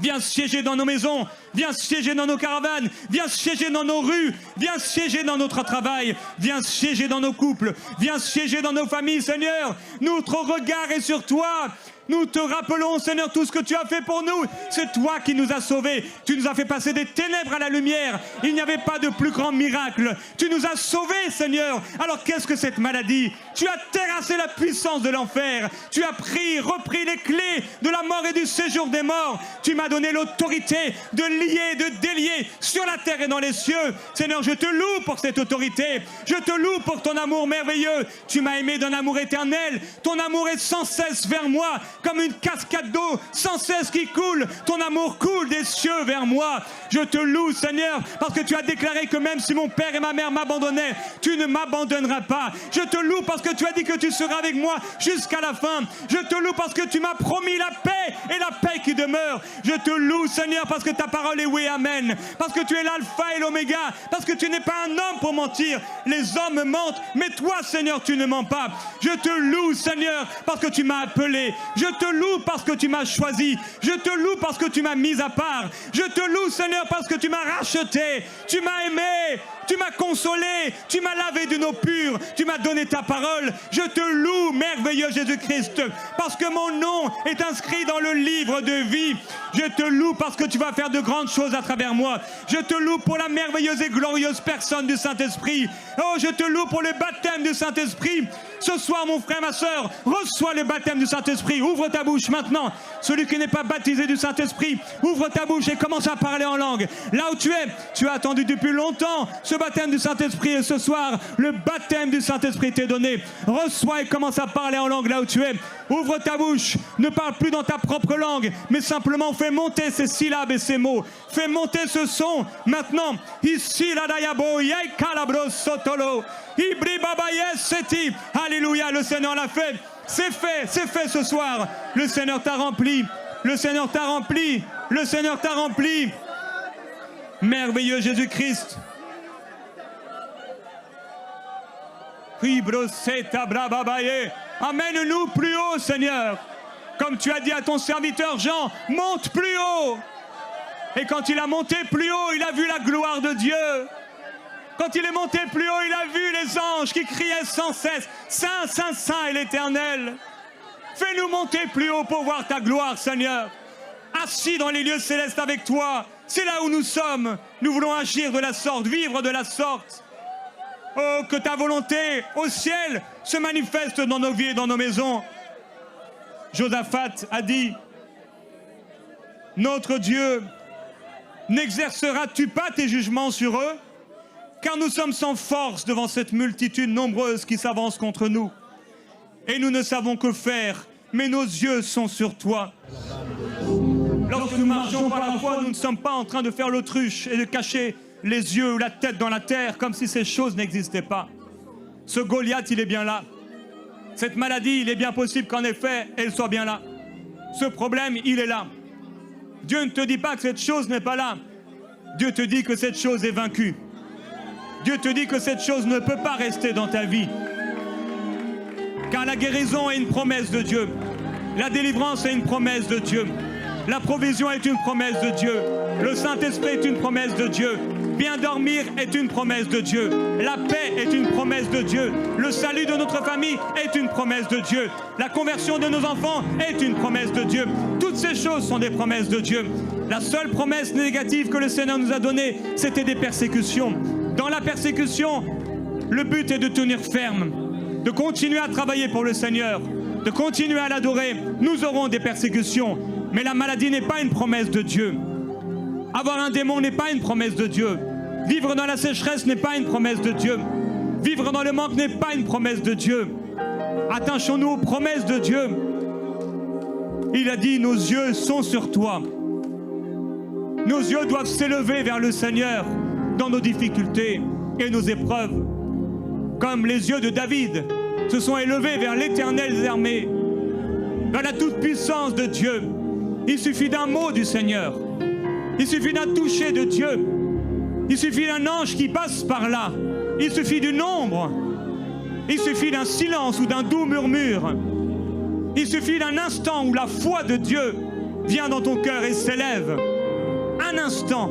Viens siéger dans nos maisons, viens siéger dans nos caravanes, viens siéger dans nos rues, viens siéger dans notre travail, viens siéger dans nos couples, viens siéger dans nos familles, Seigneur. Notre regard est sur toi. Nous te rappelons, Seigneur, tout ce que tu as fait pour nous. C'est toi qui nous as sauvés. Tu nous as fait passer des ténèbres à la lumière. Il n'y avait pas de plus grand miracle. Tu nous as sauvés, Seigneur. Alors qu'est-ce que cette maladie? Tu as terrassé la puissance de l'enfer. Tu as repris les clés de la mort et du séjour des morts. Tu m'as donné l'autorité de lier, de délier sur la terre et dans les cieux. Seigneur, je te loue pour cette autorité. Je te loue pour ton amour merveilleux. Tu m'as aimé d'un amour éternel. Ton amour est sans cesse vers moi. Comme une cascade d'eau sans cesse qui coule, ton amour coule des cieux vers moi. Je te loue, Seigneur, parce que tu as déclaré que même si mon père et ma mère m'abandonnaient, tu ne m'abandonneras pas. Je te loue parce que tu as dit que tu seras avec moi jusqu'à la fin. Je te loue parce que tu m'as promis la paix et la paix qui demeure. Je te loue, Seigneur, parce que ta parole est oui, amen. Parce que tu es l'alpha et l'oméga. Parce que tu n'es pas un homme pour mentir. Les hommes mentent, mais toi, Seigneur, tu ne mens pas. Je te loue, Seigneur, parce que tu m'as appelé. Je te loue parce que tu m'as choisi. Je te loue parce que tu m'as mis à part. Je te loue, Seigneur, parce que tu m'as racheté. Tu m'as aimé. Tu m'as consolé. Tu m'as lavé d'une eau pure. Tu m'as donné ta parole. Je te loue, merveilleux Jésus-Christ, parce que mon nom est inscrit dans le livre de vie. Je te loue parce que tu vas faire de grandes choses à travers moi. Je te loue pour la merveilleuse et glorieuse personne du Saint-Esprit. Oh, je te loue pour le baptême du Saint-Esprit. Ce soir, mon frère, ma soeur, reçois le baptême du Saint-Esprit. Ouvre ta bouche maintenant. Celui qui n'est pas baptisé du Saint-Esprit, ouvre ta bouche et commence à parler en langue. Là où tu es, tu as attendu depuis longtemps ce baptême du Saint-Esprit. Et ce soir, le baptême du Saint-Esprit t'est donné. Reçois et commence à parler en langue là où tu es. Ouvre ta bouche. Ne parle plus dans ta propre langue, mais simplement fais monter ces syllabes et ces mots. Fais monter ce son. Maintenant, ici la dayabo, yai calabros sotolo. Alléluia, le Seigneur l'a fait. C'est fait ce soir. Le Seigneur t'a rempli. Le Seigneur t'a rempli. Le Seigneur t'a rempli. Merveilleux Jésus-Christ. Amène-nous plus haut, Seigneur. Comme tu as dit à ton serviteur Jean, monte plus haut. Et quand il a monté plus haut, il a vu la gloire de Dieu. Quand il est monté plus haut, il a vu les anges qui criaient sans cesse, Saint, Saint, Saint est l'Éternel. Fais-nous monter plus haut pour voir ta gloire, Seigneur. Assis dans les lieux célestes avec toi, c'est là où nous sommes. Nous voulons agir de la sorte, vivre de la sorte. Oh, que ta volonté au ciel se manifeste dans nos vies et dans nos maisons. Josaphat a dit, notre Dieu, n'exerceras-tu pas tes jugements sur eux? Car nous sommes sans force devant cette multitude nombreuse qui s'avance contre nous. Et nous ne savons que faire, mais nos yeux sont sur toi. Lorsque nous marchons par la foi, nous ne sommes pas en train de faire l'autruche et de cacher les yeux ou la tête dans la terre comme si ces choses n'existaient pas. Ce Goliath, il est bien là. Cette maladie, il est bien possible qu'en effet, elle soit bien là. Ce problème, il est là. Dieu ne te dit pas que cette chose n'est pas là. Dieu te dit que cette chose est vaincue. Dieu te dit que cette chose ne peut pas rester dans ta vie. Car la guérison est une promesse de Dieu. La délivrance est une promesse de Dieu. La provision est une promesse de Dieu. Le Saint-Esprit est une promesse de Dieu. Bien dormir est une promesse de Dieu. La paix est une promesse de Dieu. Le salut de notre famille est une promesse de Dieu. La conversion de nos enfants est une promesse de Dieu. Toutes ces choses sont des promesses de Dieu. La seule promesse négative que le Seigneur nous a donnée, c'était des persécutions. Dans la persécution, le but est de tenir ferme, de continuer à travailler pour le Seigneur, de continuer à l'adorer. Nous aurons des persécutions, mais la maladie n'est pas une promesse de Dieu. Avoir un démon n'est pas une promesse de Dieu. Vivre dans la sécheresse n'est pas une promesse de Dieu. Vivre dans le manque n'est pas une promesse de Dieu. Attachons-nous aux promesses de Dieu. Il a dit, nos yeux sont sur toi. Nos yeux doivent s'élever vers le Seigneur dans nos difficultés et nos épreuves. Comme les yeux de David se sont élevés vers l'Éternel des armées, vers la toute-puissance de Dieu. Il suffit d'un mot du Seigneur. Il suffit d'un toucher de Dieu. Il suffit d'un ange qui passe par là. Il suffit d'une ombre. Il suffit d'un silence ou d'un doux murmure. Il suffit d'un instant où la foi de Dieu vient dans ton cœur et s'élève. Un instant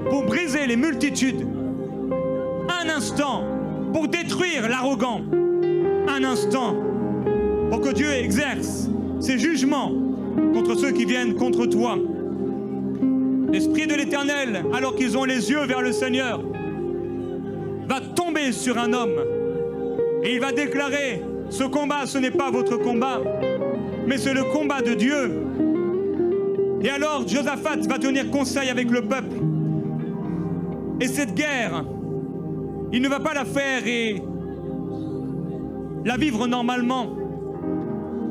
pour briser les multitudes. Un instant pour détruire l'arrogant. Un instant pour que Dieu exerce ses jugements contre ceux qui viennent contre toi. L'Esprit de l'Éternel, alors qu'ils ont les yeux vers le Seigneur, va tomber sur un homme et il va déclarer: ce combat, ce n'est pas votre combat, mais c'est le combat de Dieu. Et alors Josaphat va tenir conseil avec le peuple. Et cette guerre, il ne va pas la faire et la vivre normalement.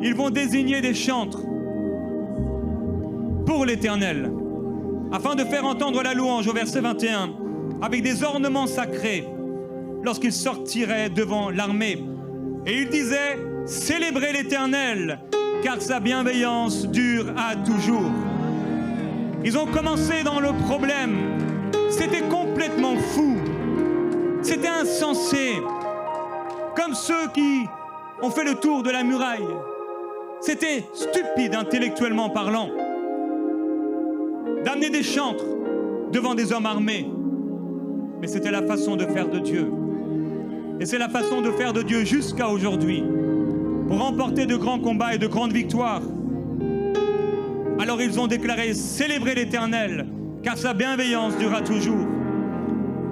Ils vont désigner des chantres pour l'Éternel, afin de faire entendre la louange au verset 21, avec des ornements sacrés, lorsqu'ils sortiraient devant l'armée. Et il disait: célébrez l'Éternel, car sa bienveillance dure à toujours. Ils ont commencé dans le problème. C'était complètement fou. C'était insensé. Comme ceux qui ont fait le tour de la muraille. C'était stupide intellectuellement parlant. D'amener des chantres devant des hommes armés. Mais c'était la façon de faire de Dieu. Et c'est la façon de faire de Dieu jusqu'à aujourd'hui, pour remporter de grands combats et de grandes victoires. Alors ils ont déclaré: célébrez l'Éternel, car sa bienveillance durera toujours.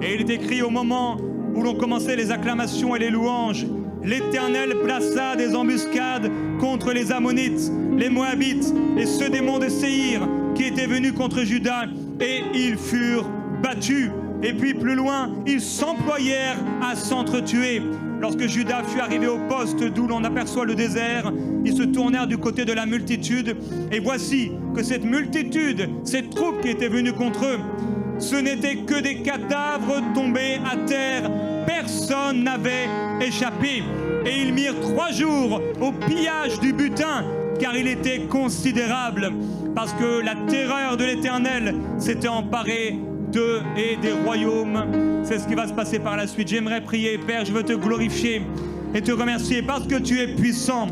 Et il est écrit au moment où l'on commençait les acclamations et les louanges: l'Éternel plaça des embuscades contre les Ammonites, les Moabites et ceux des monts de Séhir qui étaient venus contre Juda, et ils furent battus. Et puis plus loin, ils s'employèrent à s'entretuer. Lorsque Juda fut arrivé au poste d'où l'on aperçoit le désert, ils se tournèrent du côté de la multitude. Et voici que cette multitude, cette troupe qui était venue contre eux, ce n'était que des cadavres tombés à terre. Personne n'avait échappé. Et ils mirent 3 jours au pillage du butin, car il était considérable. Parce que la terreur de l'Éternel s'était emparée d'eux et des royaumes. C'est ce qui va se passer par la suite. J'aimerais prier. Père, je veux te glorifier et te remercier parce que tu es puissant.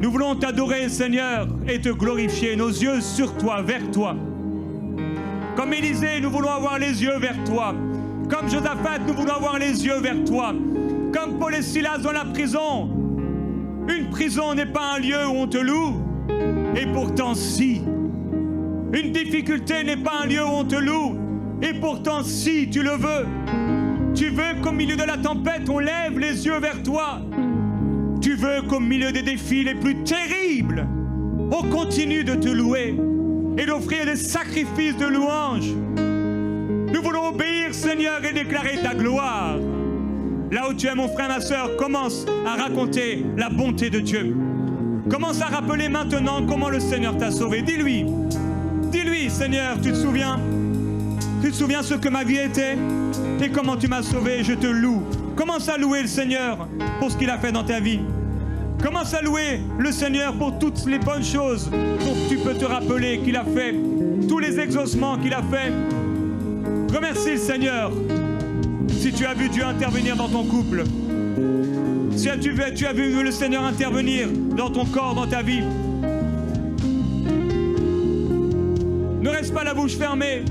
Nous voulons t'adorer, Seigneur, et te glorifier, nos yeux sur toi, vers toi. Comme Élisée, nous voulons avoir les yeux vers toi. Comme Josaphat, nous voulons avoir les yeux vers toi. Comme Paul et Silas dans la prison. Une prison n'est pas un lieu où on te loue. Et pourtant, si. Une difficulté n'est pas un lieu où on te loue. Et pourtant, si tu le veux, tu veux qu'au milieu de la tempête, on lève les yeux vers toi. Tu veux qu'au milieu des défis les plus terribles, on continue de te louer et d'offrir des sacrifices de louange. Nous voulons obéir, Seigneur, et déclarer ta gloire. Là où tu es, mon frère, ma soeur, commence à raconter la bonté de Dieu. Commence à rappeler maintenant comment le Seigneur t'a sauvé. Dis-lui. Dis-lui, Seigneur, tu te souviens? Tu te souviens ce que ma vie était? Et comment tu m'as sauvé? Je te loue. Commence à louer le Seigneur pour ce qu'il a fait dans ta vie. Commence à louer le Seigneur pour toutes les bonnes choses dont tu peux te rappeler qu'il a fait. Tous les exaucements qu'il a fait. Remercie le Seigneur si tu as vu Dieu intervenir dans ton couple. Si tu as vu le Seigneur intervenir dans ton corps, dans ta vie. Ne reste pas la bouche fermée,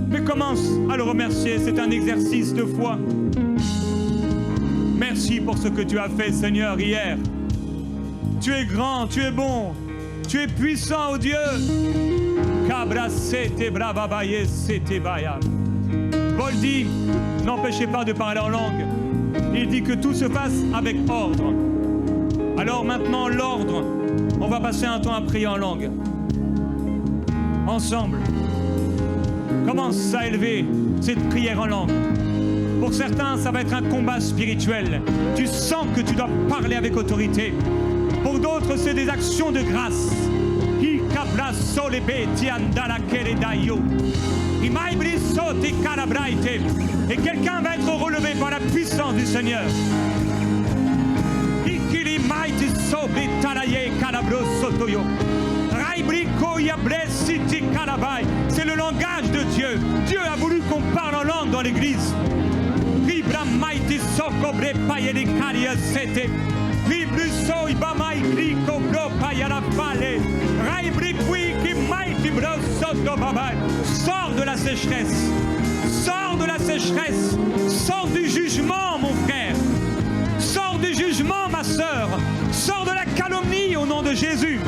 mais commence à le remercier. C'est un exercice de foi. Merci pour ce que tu as fait, Seigneur, hier. Tu es grand, tu es bon, tu es puissant, oh Dieu. Paul dit, n'empêchez pas de parler en langue. Il dit que tout se fasse avec ordre. Alors maintenant, l'ordre, on va passer un temps à prier en langue. Ensemble, commence à élever cette prière en langue. Pour certains, ça va être un combat spirituel. Tu sens que tu dois parler avec autorité. Pour d'autres, c'est des actions de grâce. Et quelqu'un va être relevé par la puissance du Seigneur. C'est le langage de Dieu. Dieu a voulu qu'on parle en langue dans l'église. Ribruso ibamai kriko blopa yala pale. Raibripui ki maiti brosoto babai. Sors de la sécheresse. Sors de la sécheresse. Sors du jugement, mon frère. Sors du jugement, ma sœur. Sors de la calomnie au nom de Jésus.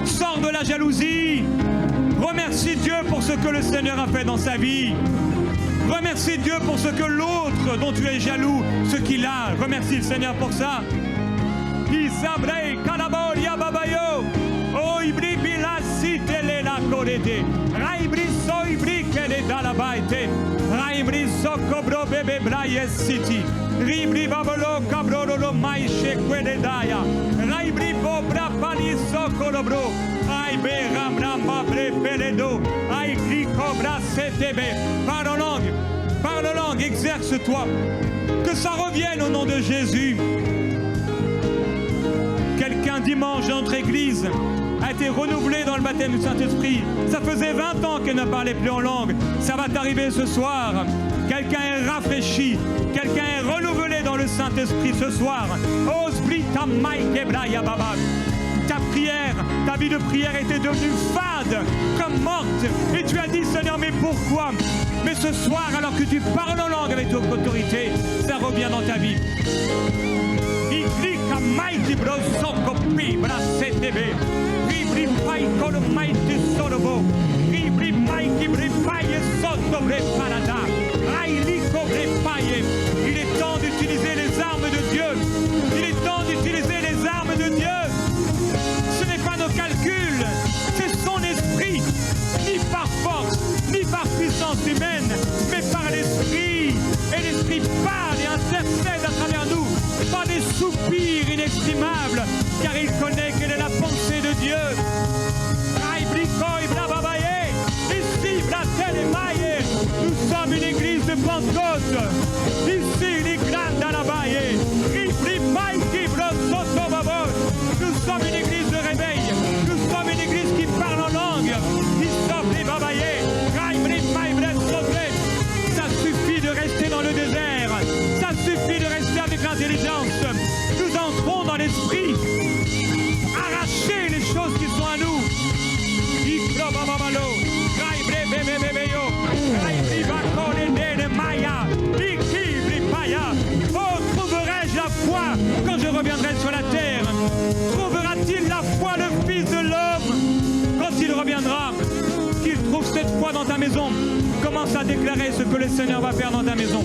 Sors de la jalousie. Remercie Dieu pour ce que le Seigneur a fait dans sa vie. Remercie Dieu pour ce que l'autre dont tu es jaloux, ce qu'il a. Remercie le Seigneur pour ça. Ribri babolo cabrolo mai shekwede daya. Raibri bobra pani sokorobro. Ai be ramra mabre peledo. Ai kri cobra setebe. Parle en langue, exerce-toi. Que ça revienne au nom de Jésus. Quelqu'un dimanche dans notre église a été renouvelé dans le baptême du Saint-Esprit. Ça faisait 20 ans qu'elle ne parlait plus en langue. Ça va t'arriver ce soir. Quelqu'un est rafraîchi. Quelqu'un est renouvelé dans le Saint-Esprit ce soir. Ta prière, ta vie de prière était devenue fade, comme morte. Et tu as dit, Seigneur, mais pourquoi? Mais ce soir, alors que tu parles en langue avec ton autorité, ça revient dans ta vie. Il est temps d'utiliser les armes de Dieu. Il est temps d'utiliser les armes de Dieu. Ce n'est pas nos calculs, c'est son esprit, ni par force, ni par puissance humaine, mais par l'esprit. Et l'esprit parle et intercède à travers nous par des soupirs inexprimables, car il connaît quelle est la pensée de Dieu. Nous sommes une église de Pentecôte. Ici, les grandes à la baille. Nous sommes une église de réveil. Nous sommes une église qui parle en langue. Ça suffit de rester dans le désert. Ça suffit de rester avec l'intelligence. Nous entrons dans l'esprit. Arrachez les choses qui sont à nous. Oh, trouverai-je la foi quand je reviendrai sur la terre? Trouvera-t-il la foi le Fils de l'homme quand il reviendra? Qu'il trouve cette foi dans ta maison. Commence à déclarer ce que le Seigneur va faire dans ta maison.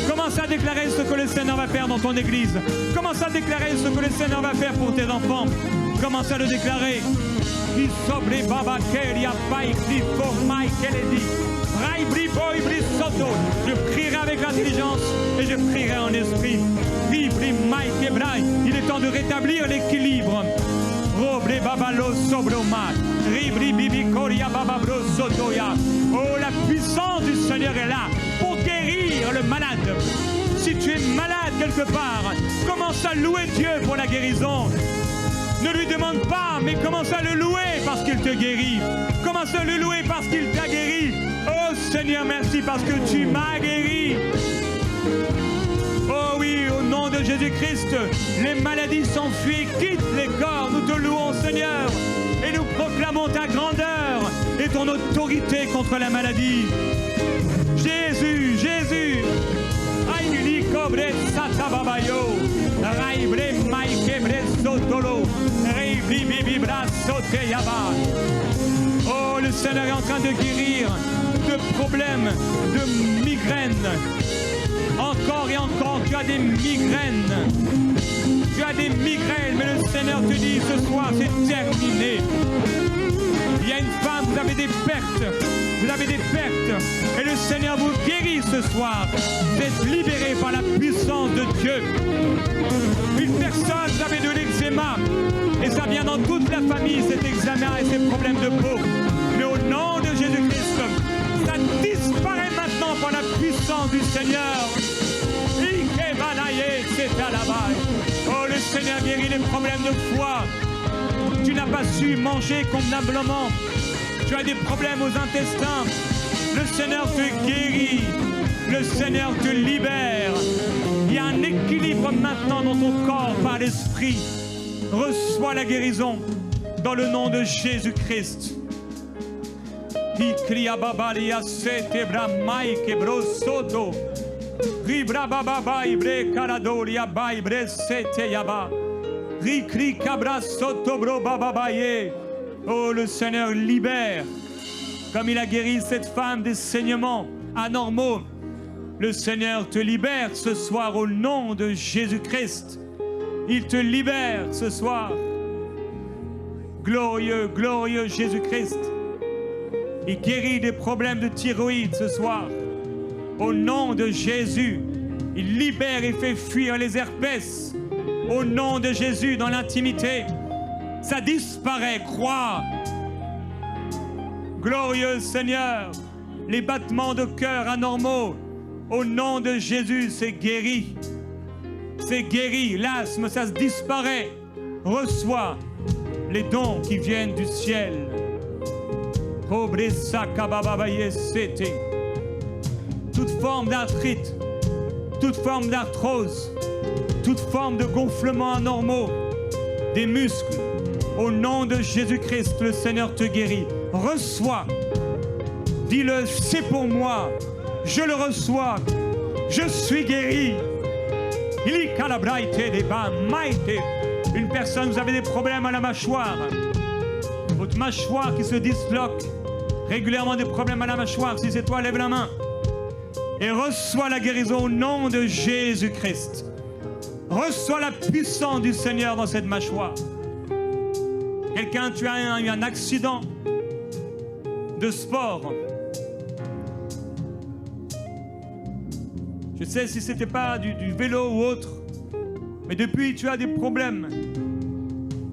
Commence à déclarer ce que le Seigneur va faire dans ton église. Commence à déclarer ce que le Seigneur va faire pour tes enfants. Commence à le déclarer. Je prierai avec l'intelligence et je prierai en esprit. Il est temps de rétablir l'équilibre. Oh, la puissance du Seigneur est là pour guérir le malade. Si tu es malade quelque part, commence à louer Dieu pour la guérison. Ne lui demande pas, mais commence à le louer parce qu'il te guérit. Commence à le louer parce qu'il t'a guéri. Oh Seigneur, merci parce que tu m'as guéri. Oh oui, au nom de Jésus-Christ, les maladies s'enfuient, quittent les corps. Nous te louons, Seigneur, et nous proclamons ta grandeur et ton autorité contre la maladie. Jésus, Jésus. Oh, le Seigneur est en train de guérir de problèmes, de migraines. Encore et encore, tu as des migraines. Tu as des migraines, mais le Seigneur te dit ce soir, c'est terminé. Il y a une femme, vous avez des pertes. Vous avez des pertes. Et le Seigneur vous guérit ce soir. Vous êtes libérés par la puissance de Dieu. Une personne, vous avez de l'eczéma. Et ça vient dans toute la famille, cet eczéma et ces problèmes de peau. Mais au nom de Jésus-Christ, ça disparaît maintenant par la puissance du Seigneur. Oh, le Seigneur guérit les problèmes de foie. Tu n'as pas su manger convenablement. Tu as des problèmes aux intestins. Le Seigneur te guérit. Le Seigneur te libère. Entre maintenant dans ton corps par l'Esprit. Reçois la guérison dans le nom de Jésus-Christ. Oh, le Seigneur libère, comme il a guéri cette femme des saignements anormaux. Le Seigneur te libère ce soir au nom de Jésus-Christ. Il te libère ce soir. Glorieux, glorieux Jésus-Christ. Il guérit des problèmes de thyroïde ce soir. Au nom de Jésus, il libère et fait fuir les herpès. Au nom de Jésus, dans l'intimité, ça disparaît, crois. Glorieux Seigneur, les battements de cœur anormaux, au nom de Jésus, c'est guéri. C'est guéri. L'asthme, ça se disparaît. Reçois les dons qui viennent du ciel. Toute forme d'arthrite, toute forme d'arthrose, toute forme de gonflement anormaux des muscles, au nom de Jésus-Christ, le Seigneur te guérit. Reçois. Dis-le, c'est pour moi. Je le reçois. Je suis guéri. Une personne, vous avez des problèmes à la mâchoire. Votre mâchoire qui se disloque. Régulièrement des problèmes à la mâchoire. Si c'est toi, lève la main. Et reçois la guérison au nom de Jésus-Christ. Reçois la puissance du Seigneur dans cette mâchoire. Quelqu'un, tu as eu un accident de sport. Je sais si ce n'était pas du vélo ou autre, mais depuis tu as des problèmes.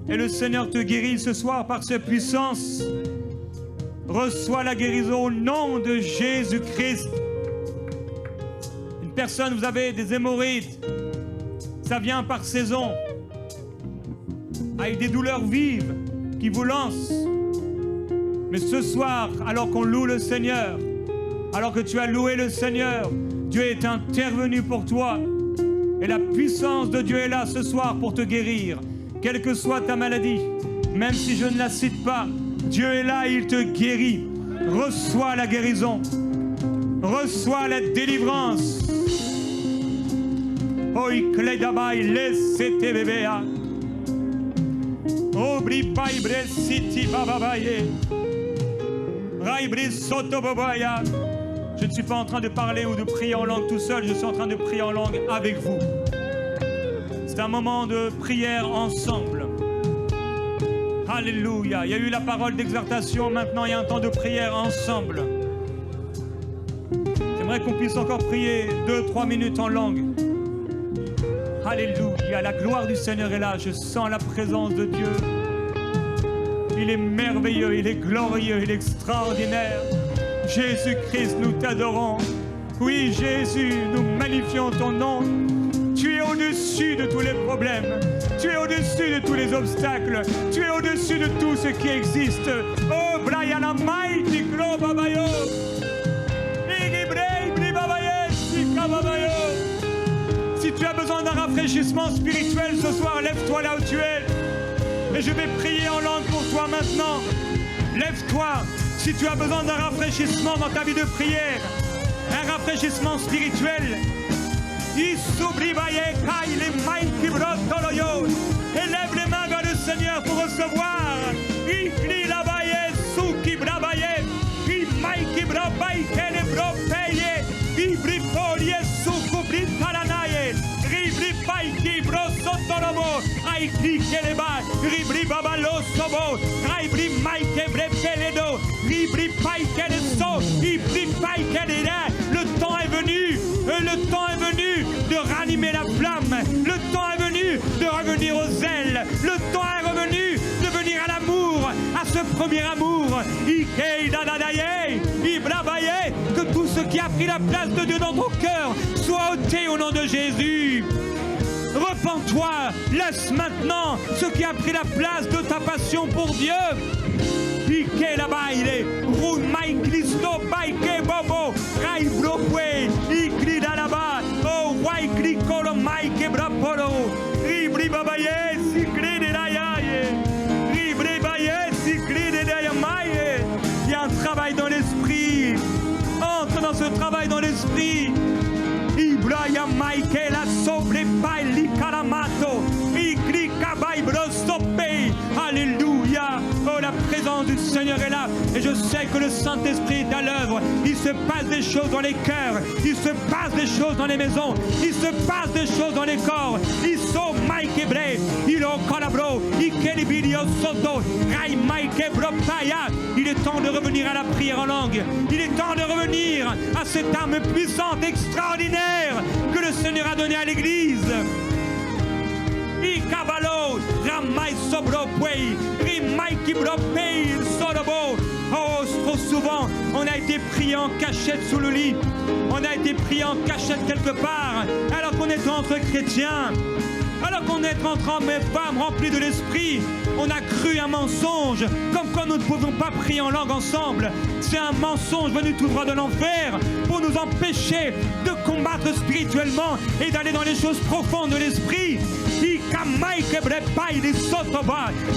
Et le Seigneur te guérit ce soir par sa puissance. Reçois la guérison au nom de Jésus-Christ. Une personne, vous avez des hémorroïdes. Ça vient par saison. Avec des douleurs vives qui vous lancent. Mais ce soir, alors qu'on loue le Seigneur, alors que tu as loué le Seigneur, Dieu est intervenu pour toi. Et la puissance de Dieu est là ce soir pour te guérir. Quelle que soit ta maladie, même si je ne la cite pas, Dieu est là, il te guérit. Reçois la guérison. Reçois la délivrance. Oi kledabai lesete bebea. Obri paibre siti bababaye. Raibri soto babaya. Je ne suis pas en train de parler ou de prier en langue tout seul, je suis en train de prier en langue avec vous. C'est un moment de prière ensemble. Alléluia. Il y a eu la parole d'exhortation, maintenant il y a un temps de prière ensemble. J'aimerais qu'on puisse encore prier 2-3 minutes en langue. Alléluia. La gloire du Seigneur est là, je sens la présence de Dieu. Il est merveilleux, il est glorieux, il est extraordinaire. Jésus-Christ, nous t'adorons. Oui, Jésus, nous magnifions ton nom. Tu es au-dessus de tous les problèmes. Tu es au-dessus de tous les obstacles. Tu es au-dessus de tout ce qui existe. Oh, Brian Mighty Babayo. Si tu as besoin d'un rafraîchissement spirituel ce soir, lève-toi là où tu es. Et je vais prier en langue pour toi maintenant. Lève-toi. Si tu as besoin d'un rafraîchissement dans ta vie de prière, un rafraîchissement spirituel, élève les mains vers le Seigneur pour recevoir. Le temps est venu de ranimer la flamme. Le temps est venu de revenir aux ailes. Le temps est revenu de venir à l'amour, à ce premier amour. Que tout ce qui a pris la place de Dieu dans ton cœur soit ôté au nom de Jésus. Repens-toi, laisse maintenant ce qui a pris la place de ta passion pour Dieu. maike la sobre pai li kalamato. Ikrika bai brostopei. Alléluia. Oh, la présence du Seigneur est là. Et je sais que le Saint-Esprit est à l'œuvre. Il se passe des choses dans les cœurs. Il se passe des choses dans les maisons. Il se passe des choses dans les corps. Ils sont maike bre. Il o kalabro. Ikelibidio soto. Rai maike bropaya. Il est temps de revenir à la prière en langue. Il est temps de revenir à cette arme puissante, extraordinaire que le Seigneur a donnée à l'Église. Ikabalo, Ramai Sobropei, Rimai Kibropei, Sorobo. Oh, trop souvent, on a été prié en cachette sous le lit. On a été prié en cachette quelque part, alors qu'on est entre chrétiens. Alors qu'on est entre hommes et femmes remplis de l'esprit, on a cru un mensonge, comme quoi nous ne pouvons pas prier en langue ensemble. C'est un mensonge venu tout droit de l'enfer pour nous empêcher de combattre spirituellement et d'aller dans les choses profondes de l'esprit.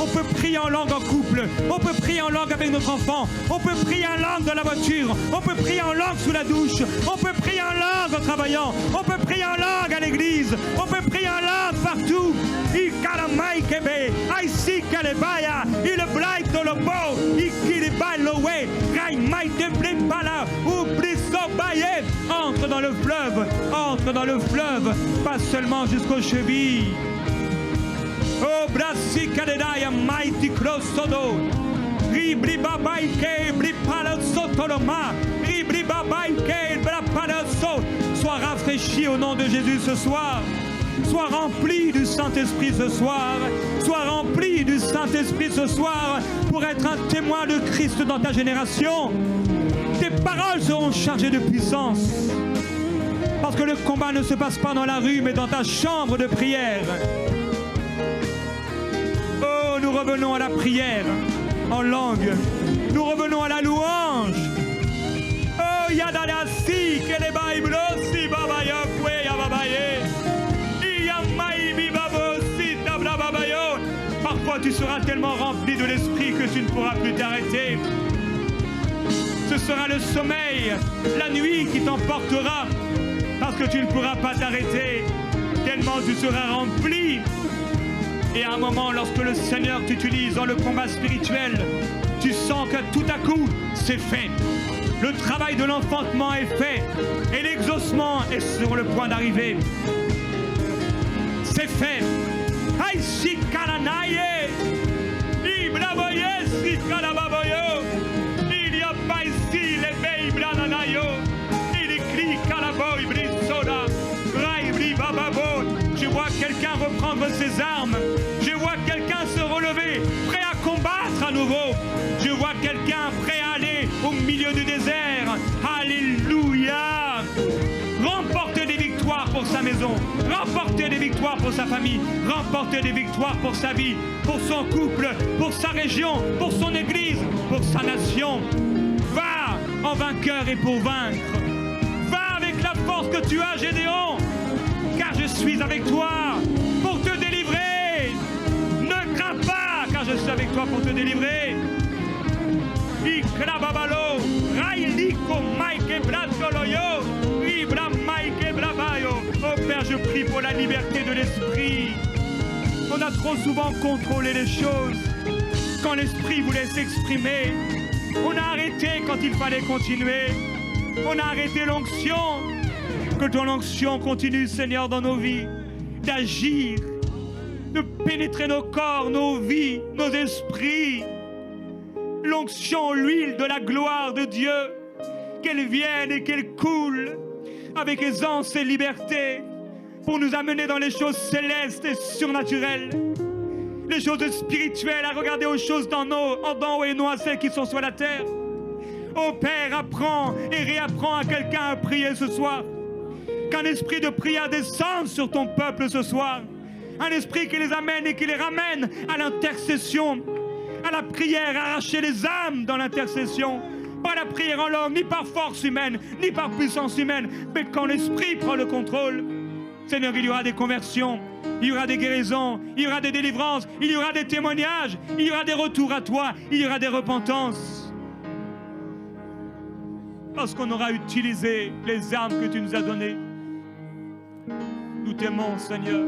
On peut prier en langue en couple, on peut prier en langue avec notre enfant, on peut prier en langue dans la voiture, on peut prier en langue sous la douche, on peut prier en langue en travaillant, on peut prier en langue à l'église, on peut prier en langue partout. Il entre dans le fleuve, entre dans le fleuve, pas seulement jusqu'aux chevilles. Oh, brassi kadedaya mighty crossodo. Ribri babaike, bripala sotoloma. Ribri babaike, brapala so. Sois rafraîchi au nom de Jésus ce soir. Sois rempli du Saint-Esprit ce soir. Sois rempli du Saint-Esprit ce soir pour être un témoin de Christ dans ta génération. Tes paroles seront chargées de puissance. Parce que le combat ne se passe pas dans la rue, mais dans ta chambre de prière. Oh, nous revenons à la prière en langue. Nous revenons à la louange. Oh, yadalasi kelebaibrossi babayokwe yababaye. Parfois tu seras tellement rempli de l'esprit que tu ne pourras plus t'arrêter. Ce sera le sommeil, la nuit qui t'emportera parce que tu ne pourras pas t'arrêter tellement tu seras rempli. Et à un moment, lorsque le Seigneur t'utilise dans le combat spirituel, tu sens que tout à coup, c'est fait. Le travail de l'enfantement est fait et l'exaucement est sur le point d'arriver. C'est fait. Il y a pas ici les beilles brananayo. Il écrit calaboy brissoda. Je vois quelqu'un reprendre ses armes. Je vois quelqu'un se relever, prêt à combattre à nouveau. Je vois quelqu'un prêt à aller au milieu du désert. Alléluia. Remporter des victoires pour sa maison, remporter des victoires pour sa famille, remporter des victoires pour sa vie, pour son couple, pour sa région, pour son église, pour sa nation. Va en vainqueur et pour vaincre. Va avec la force que tu as, Gédéon, car je suis avec toi pour te délivrer. Ne crains pas, car je suis avec toi pour te délivrer. Ikrababalo, Railiko Maike Bratoloyo. Oh Père, je prie pour la liberté de l'esprit. On a trop souvent contrôlé les choses. Quand l'esprit voulait s'exprimer, on a arrêté quand il fallait continuer. On a arrêté l'onction. Que ton onction continue, Seigneur, dans nos vies, d'agir, de pénétrer nos corps, nos vies, nos esprits. L'onction, l'huile de la gloire de Dieu, qu'elle vienne et qu'elle coule avec aisance et liberté pour nous amener dans les choses célestes et surnaturelles, les choses spirituelles, à regarder aux choses d'en haut et non à celles qui sont sur la terre. Ô Père, apprends et réapprends à quelqu'un à prier ce soir. Qu'un esprit de prière descende sur ton peuple ce soir. Un esprit qui les amène et qui les ramène à l'intercession, à la prière, à arracher les âmes dans l'intercession. Pas la prière en langue, ni par force humaine, ni par puissance humaine, mais quand l'Esprit prend le contrôle. Seigneur, il y aura des conversions, il y aura des guérisons, il y aura des délivrances, il y aura des témoignages, il y aura des retours à toi, il y aura des repentances. Parce qu'on aura utilisé les armes que tu nous as données. t'aimons, Seigneur.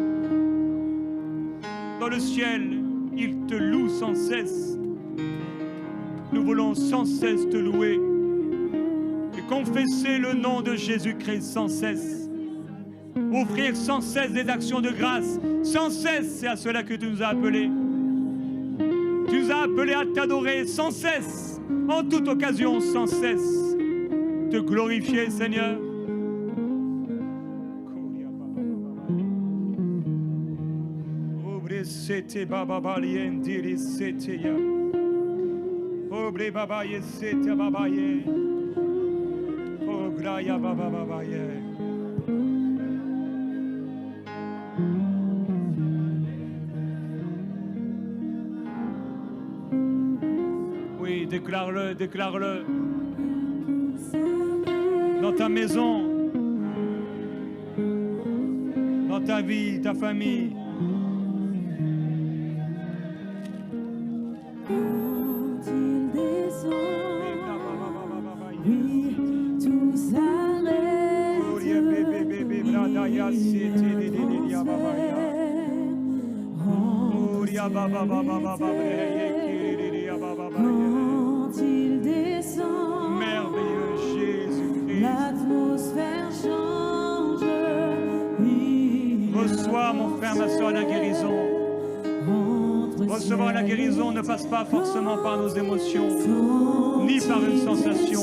Dans le ciel, il te loue sans cesse. Nous voulons sans cesse te louer et confesser le nom de Jésus-Christ sans cesse. Offrir sans cesse des actions de grâce. Sans cesse, c'est à cela que tu nous as appelés. Tu nous as appelés à t'adorer sans cesse, en toute occasion, sans cesse. Te glorifier, Seigneur. Sete baba balien diri sete ya. Obre baba ye sete baba ye. Ogra ya baba baba ye. Oui, déclare-le, déclare-le. Dans ta maison, dans ta vie, ta famille. Quand il descend, merveilleux Jésus-Christ, l'atmosphère change. Reçois, mon frère, ma soeur, la guérison. Recevoir la guérison ne passe pas forcément par nos émotions, ni par une sensation.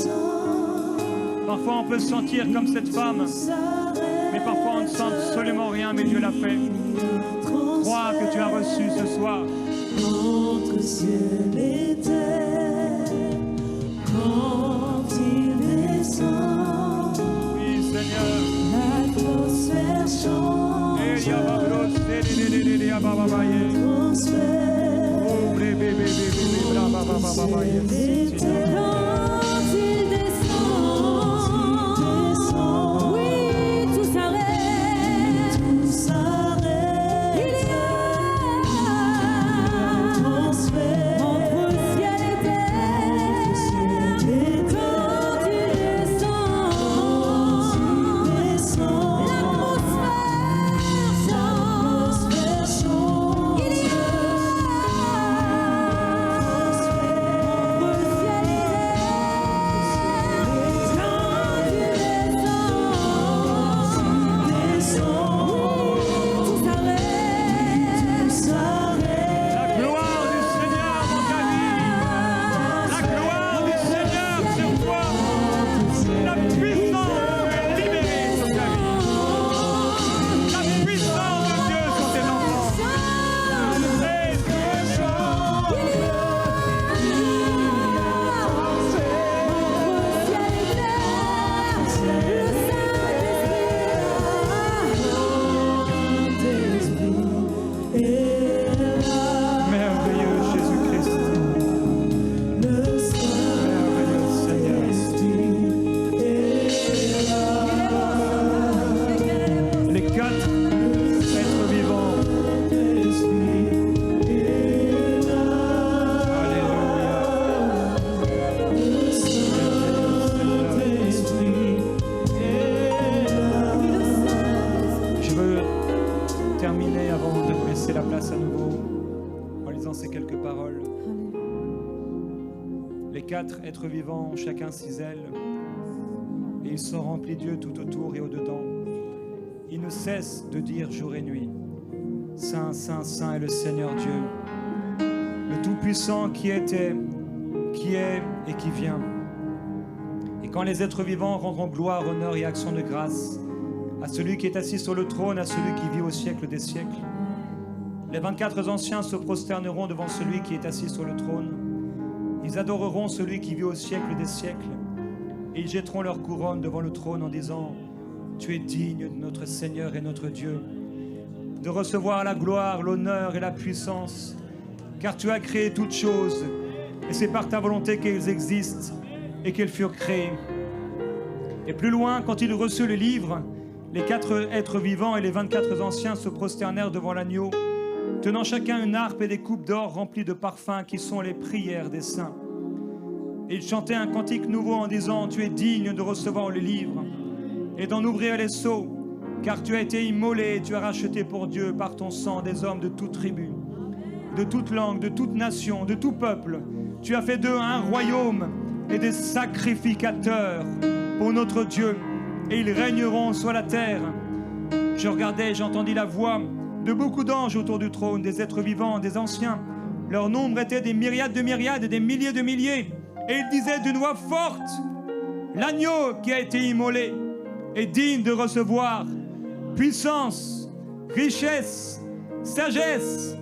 Parfois on peut se sentir comme cette femme, mais parfois on ne sent absolument rien, mais Dieu l'a fait. Crois que tu as reçu ce soir. Entre ciel et terre, quand il descend, Oui, Seigneur. l'atmosphère change. Quand il descend, oui, tout s'arrête. Il y a entre ciel et terre. Quand il descend, l'atmosphère change. Il y a Les quatre êtres vivants ont chacun 6 ailes, et ils sont remplis Dieu tout autour et au-dedans. Ils ne cessent de dire jour et nuit, Saint, Saint, Saint est le Seigneur Dieu, le Tout-Puissant qui était, qui est et qui vient. Et quand les êtres vivants rendront gloire, honneur et action de grâce à celui qui est assis sur le trône, à celui qui vit au siècle des siècles, les 24 anciens se prosterneront devant celui qui est assis sur le trône. Ils adoreront celui qui vit au siècle des siècles, et ils jetteront leur couronne devant le trône en disant, tu es digne de notre Seigneur et notre Dieu, de recevoir la gloire, l'honneur et la puissance, car tu as créé toutes choses, et c'est par ta volonté qu'elles existent et qu'elles furent créées. Et plus loin, quand il reçut le livre, les 4 êtres vivants et les 24 anciens se prosternèrent devant l'agneau, tenant chacun une harpe et des coupes d'or remplies de parfums qui sont les prières des saints. Et ils chantaient un cantique nouveau en disant, tu es digne de recevoir le livre et d'en ouvrir les sceaux, car tu as été immolé et tu as racheté pour Dieu par ton sang des hommes de toute tribu, de toute langue, de toute nation, de tout peuple. Tu as fait d'eux un royaume et des sacrificateurs pour notre Dieu, et ils régneront sur la terre. Je regardais, j'entendis la voix de beaucoup d'anges autour du trône, des êtres vivants, des anciens. Leur nombre était des myriades de myriades et des milliers de milliers. Et ils disaient d'une voix forte: l'agneau qui a été immolé est digne de recevoir puissance, richesse, sagesse,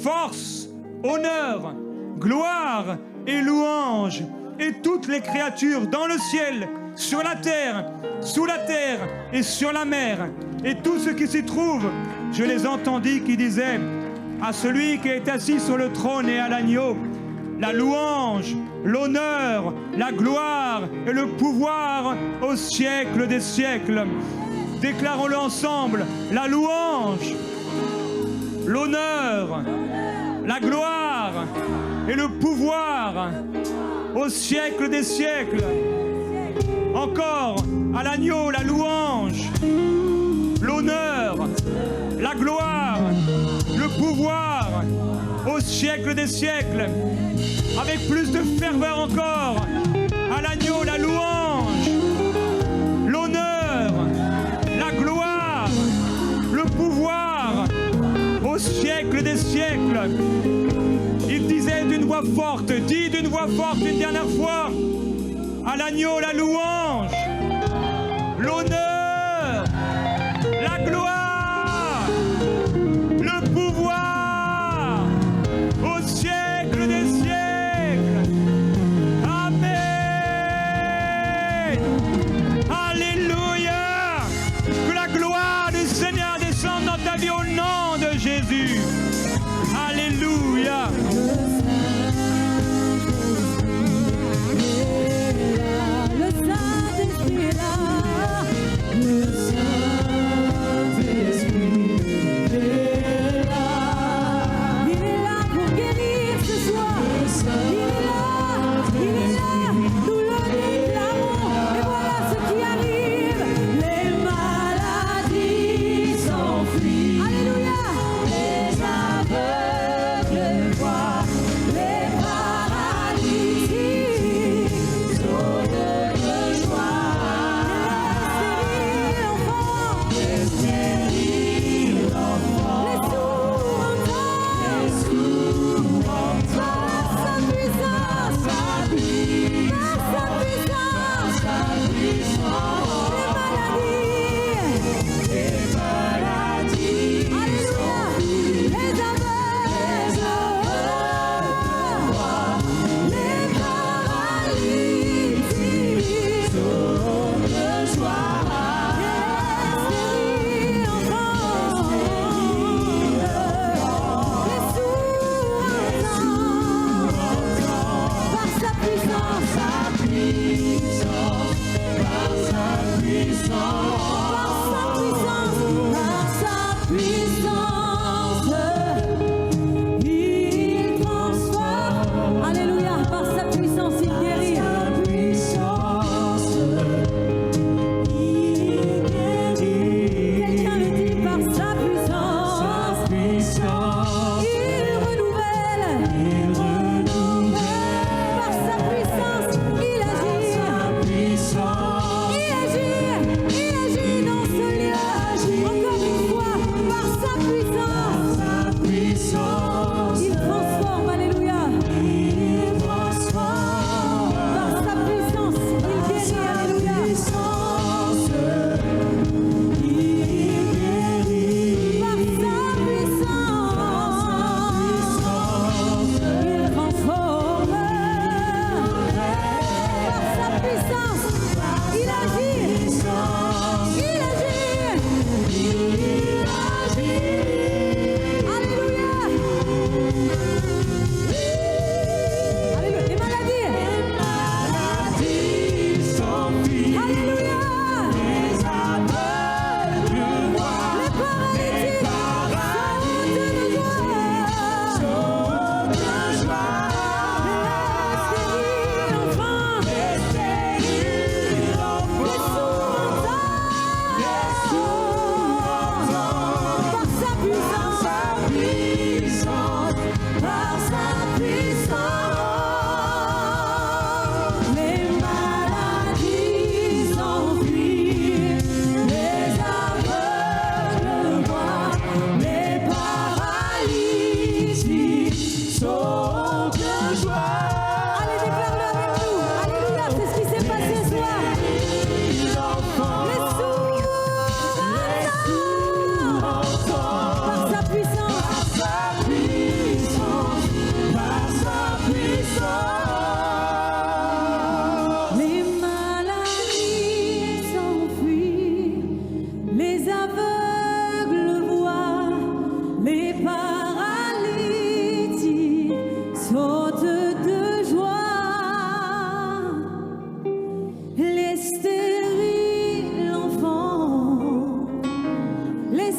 force, honneur, gloire et louange. Et toutes les créatures dans le ciel, sur la terre, sous la terre et sur la mer, et tout ce qui s'y trouve, je les entendis qui disaient à celui qui est assis sur le trône et à l'agneau, la louange, l'honneur, la gloire et le pouvoir au siècle des siècles. Déclarons-le ensemble: la louange, l'honneur, la gloire et le pouvoir au siècle des siècles. Encore, à l'agneau, la louange, l'honneur, la gloire, le pouvoir au siècle des siècles. Avec plus de ferveur encore, à l'agneau, la louange, l'honneur, la gloire, le pouvoir au siècle des siècles. Il disait d'une voix forte, dit d'une voix forte une dernière fois: à l'agneau, la louange, l'honneur, la gloire, le pouvoir au siècle des siècles. Amen. Alléluia. Que la gloire du Seigneur descende dans ta vie au nom de Jésus. Alléluia. Alléluia.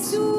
Jésus.